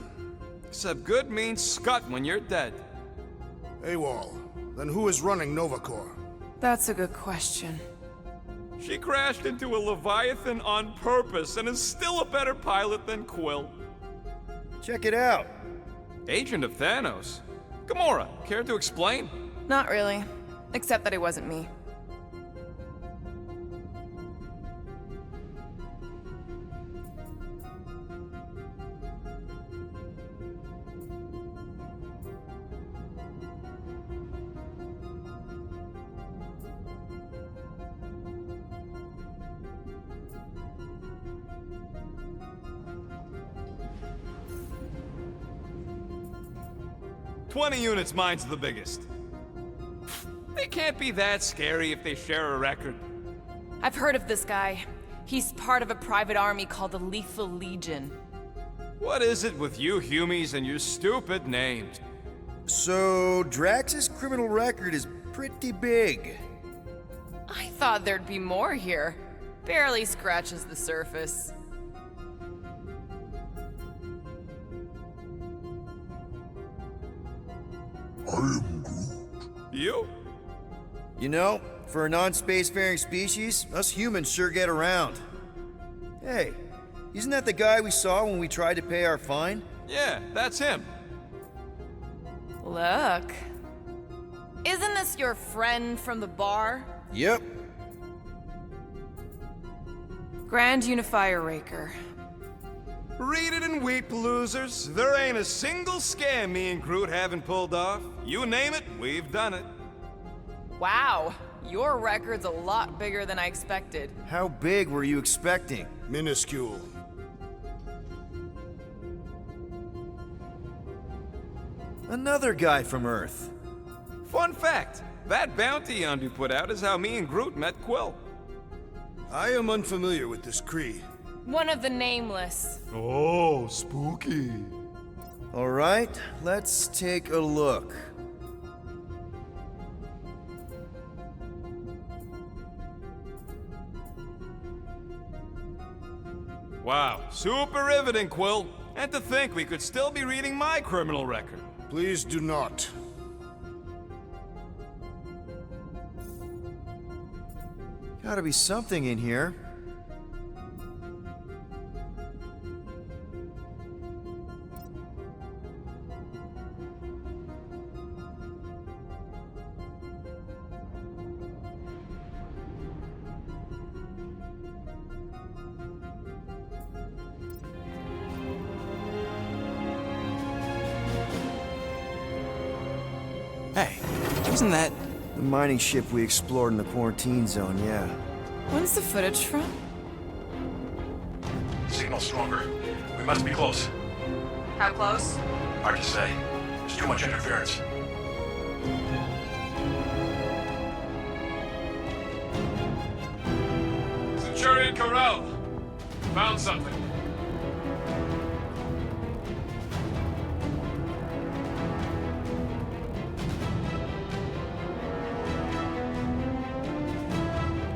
Except good means scut when you're dead. AWOL. Then who is running Nova Corps? That's a good question. She crashed into a Leviathan on purpose and is still a better pilot than Quill. Check it out. Agent of Thanos? Gamora, care to explain? Not really. Except that it wasn't me. "20 units, mine's the biggest. They can't be that scary if they share a record. I've heard of this guy. He's part of a private army called the Lethal Legion. What is it with you Humies and your stupid names? So, Drax's criminal record is pretty big. I thought there'd be more here. Barely scratches the surface. I am Groot. You? You know, for a non-spacefaring species, us humans sure get around. Hey, isn't that the guy we saw when we tried to pay our fine? Yeah, that's him. Look. Isn't this your friend from the bar? Yep. Grand Unifier Raker. Read it and weep, losers. There ain't a single scam me and Groot haven't pulled off. You name it, we've done it. Wow, your record's a lot bigger than I expected. How big were you expecting? Minuscule. Another guy from Earth. Fun fact, that bounty Yondu put out is how me and Groot met Quill. I am unfamiliar with this Kree. One of the Nameless. Oh, spooky. All right, let's take a look. Wow, super riveting, Quill. And to think we could still be reading my criminal record. Please do not. Gotta be something in here. Hey, isn't that... The mining ship we explored in the quarantine zone, yeah. When's the footage from? Signal stronger. We must be close. How close? Hard to say. There's too much interference. Centurion Corral, found something.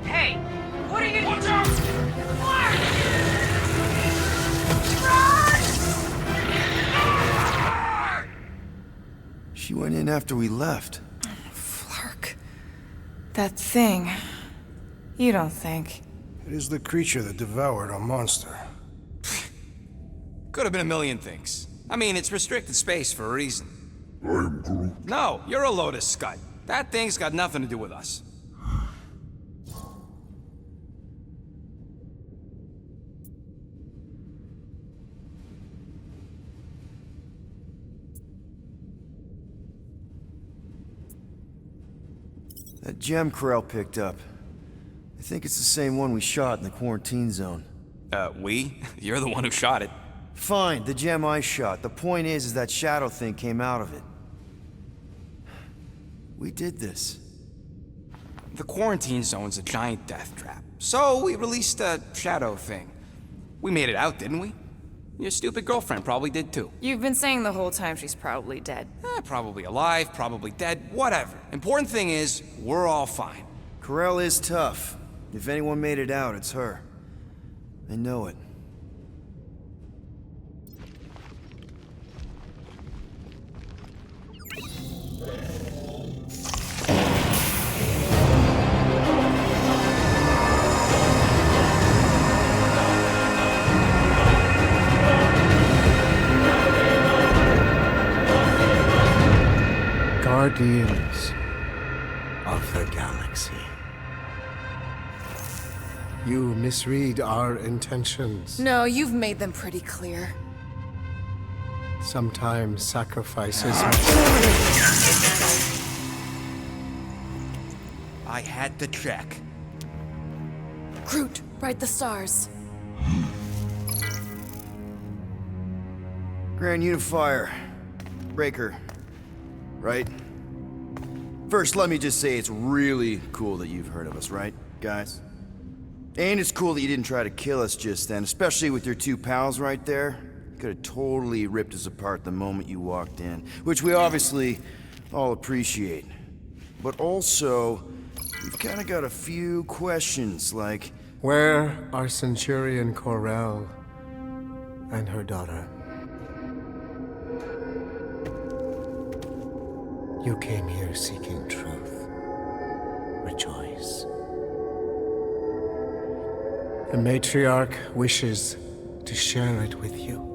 Hey, what are you... Watch out! She went in after we left. FLUX. That thing. You don't think. It is the creature that devoured our monster. Could have been a million things. I mean, it's restricted space for a reason. I'm Groot. No, you're a Lotus Scud. That thing's got nothing to do with us. That gem Corral picked up. I think it's the same one we shot in the quarantine zone. We? You're the one who shot it. Fine, the gem I shot. The point is that shadow thing came out of it. We did this. The quarantine zone's a giant death trap. So we released a shadow thing. We made it out, didn't we? Your stupid girlfriend probably did too. You've been saying the whole time she's probably dead. Probably alive, probably dead, whatever. Important thing is, we're all fine. Corral is tough. If anyone made it out, it's her. I know it. Guardians of the Galaxy. You misread our intentions. No, you've made them pretty clear. Sometimes sacrifices... I had to check. Groot, write the stars. Grand Unifier. Breaker. Right? First, let me just say it's really cool that you've heard of us, right, guys? And it's cool that you didn't try to kill us just then, especially with your two pals right there. You could have totally ripped us apart the moment you walked in, which we obviously all appreciate. But also, we've kind of got a few questions, like... Where are Centurion Corral and her daughter? You came here seeking truth. Rejoice. The matriarch wishes to share it with you.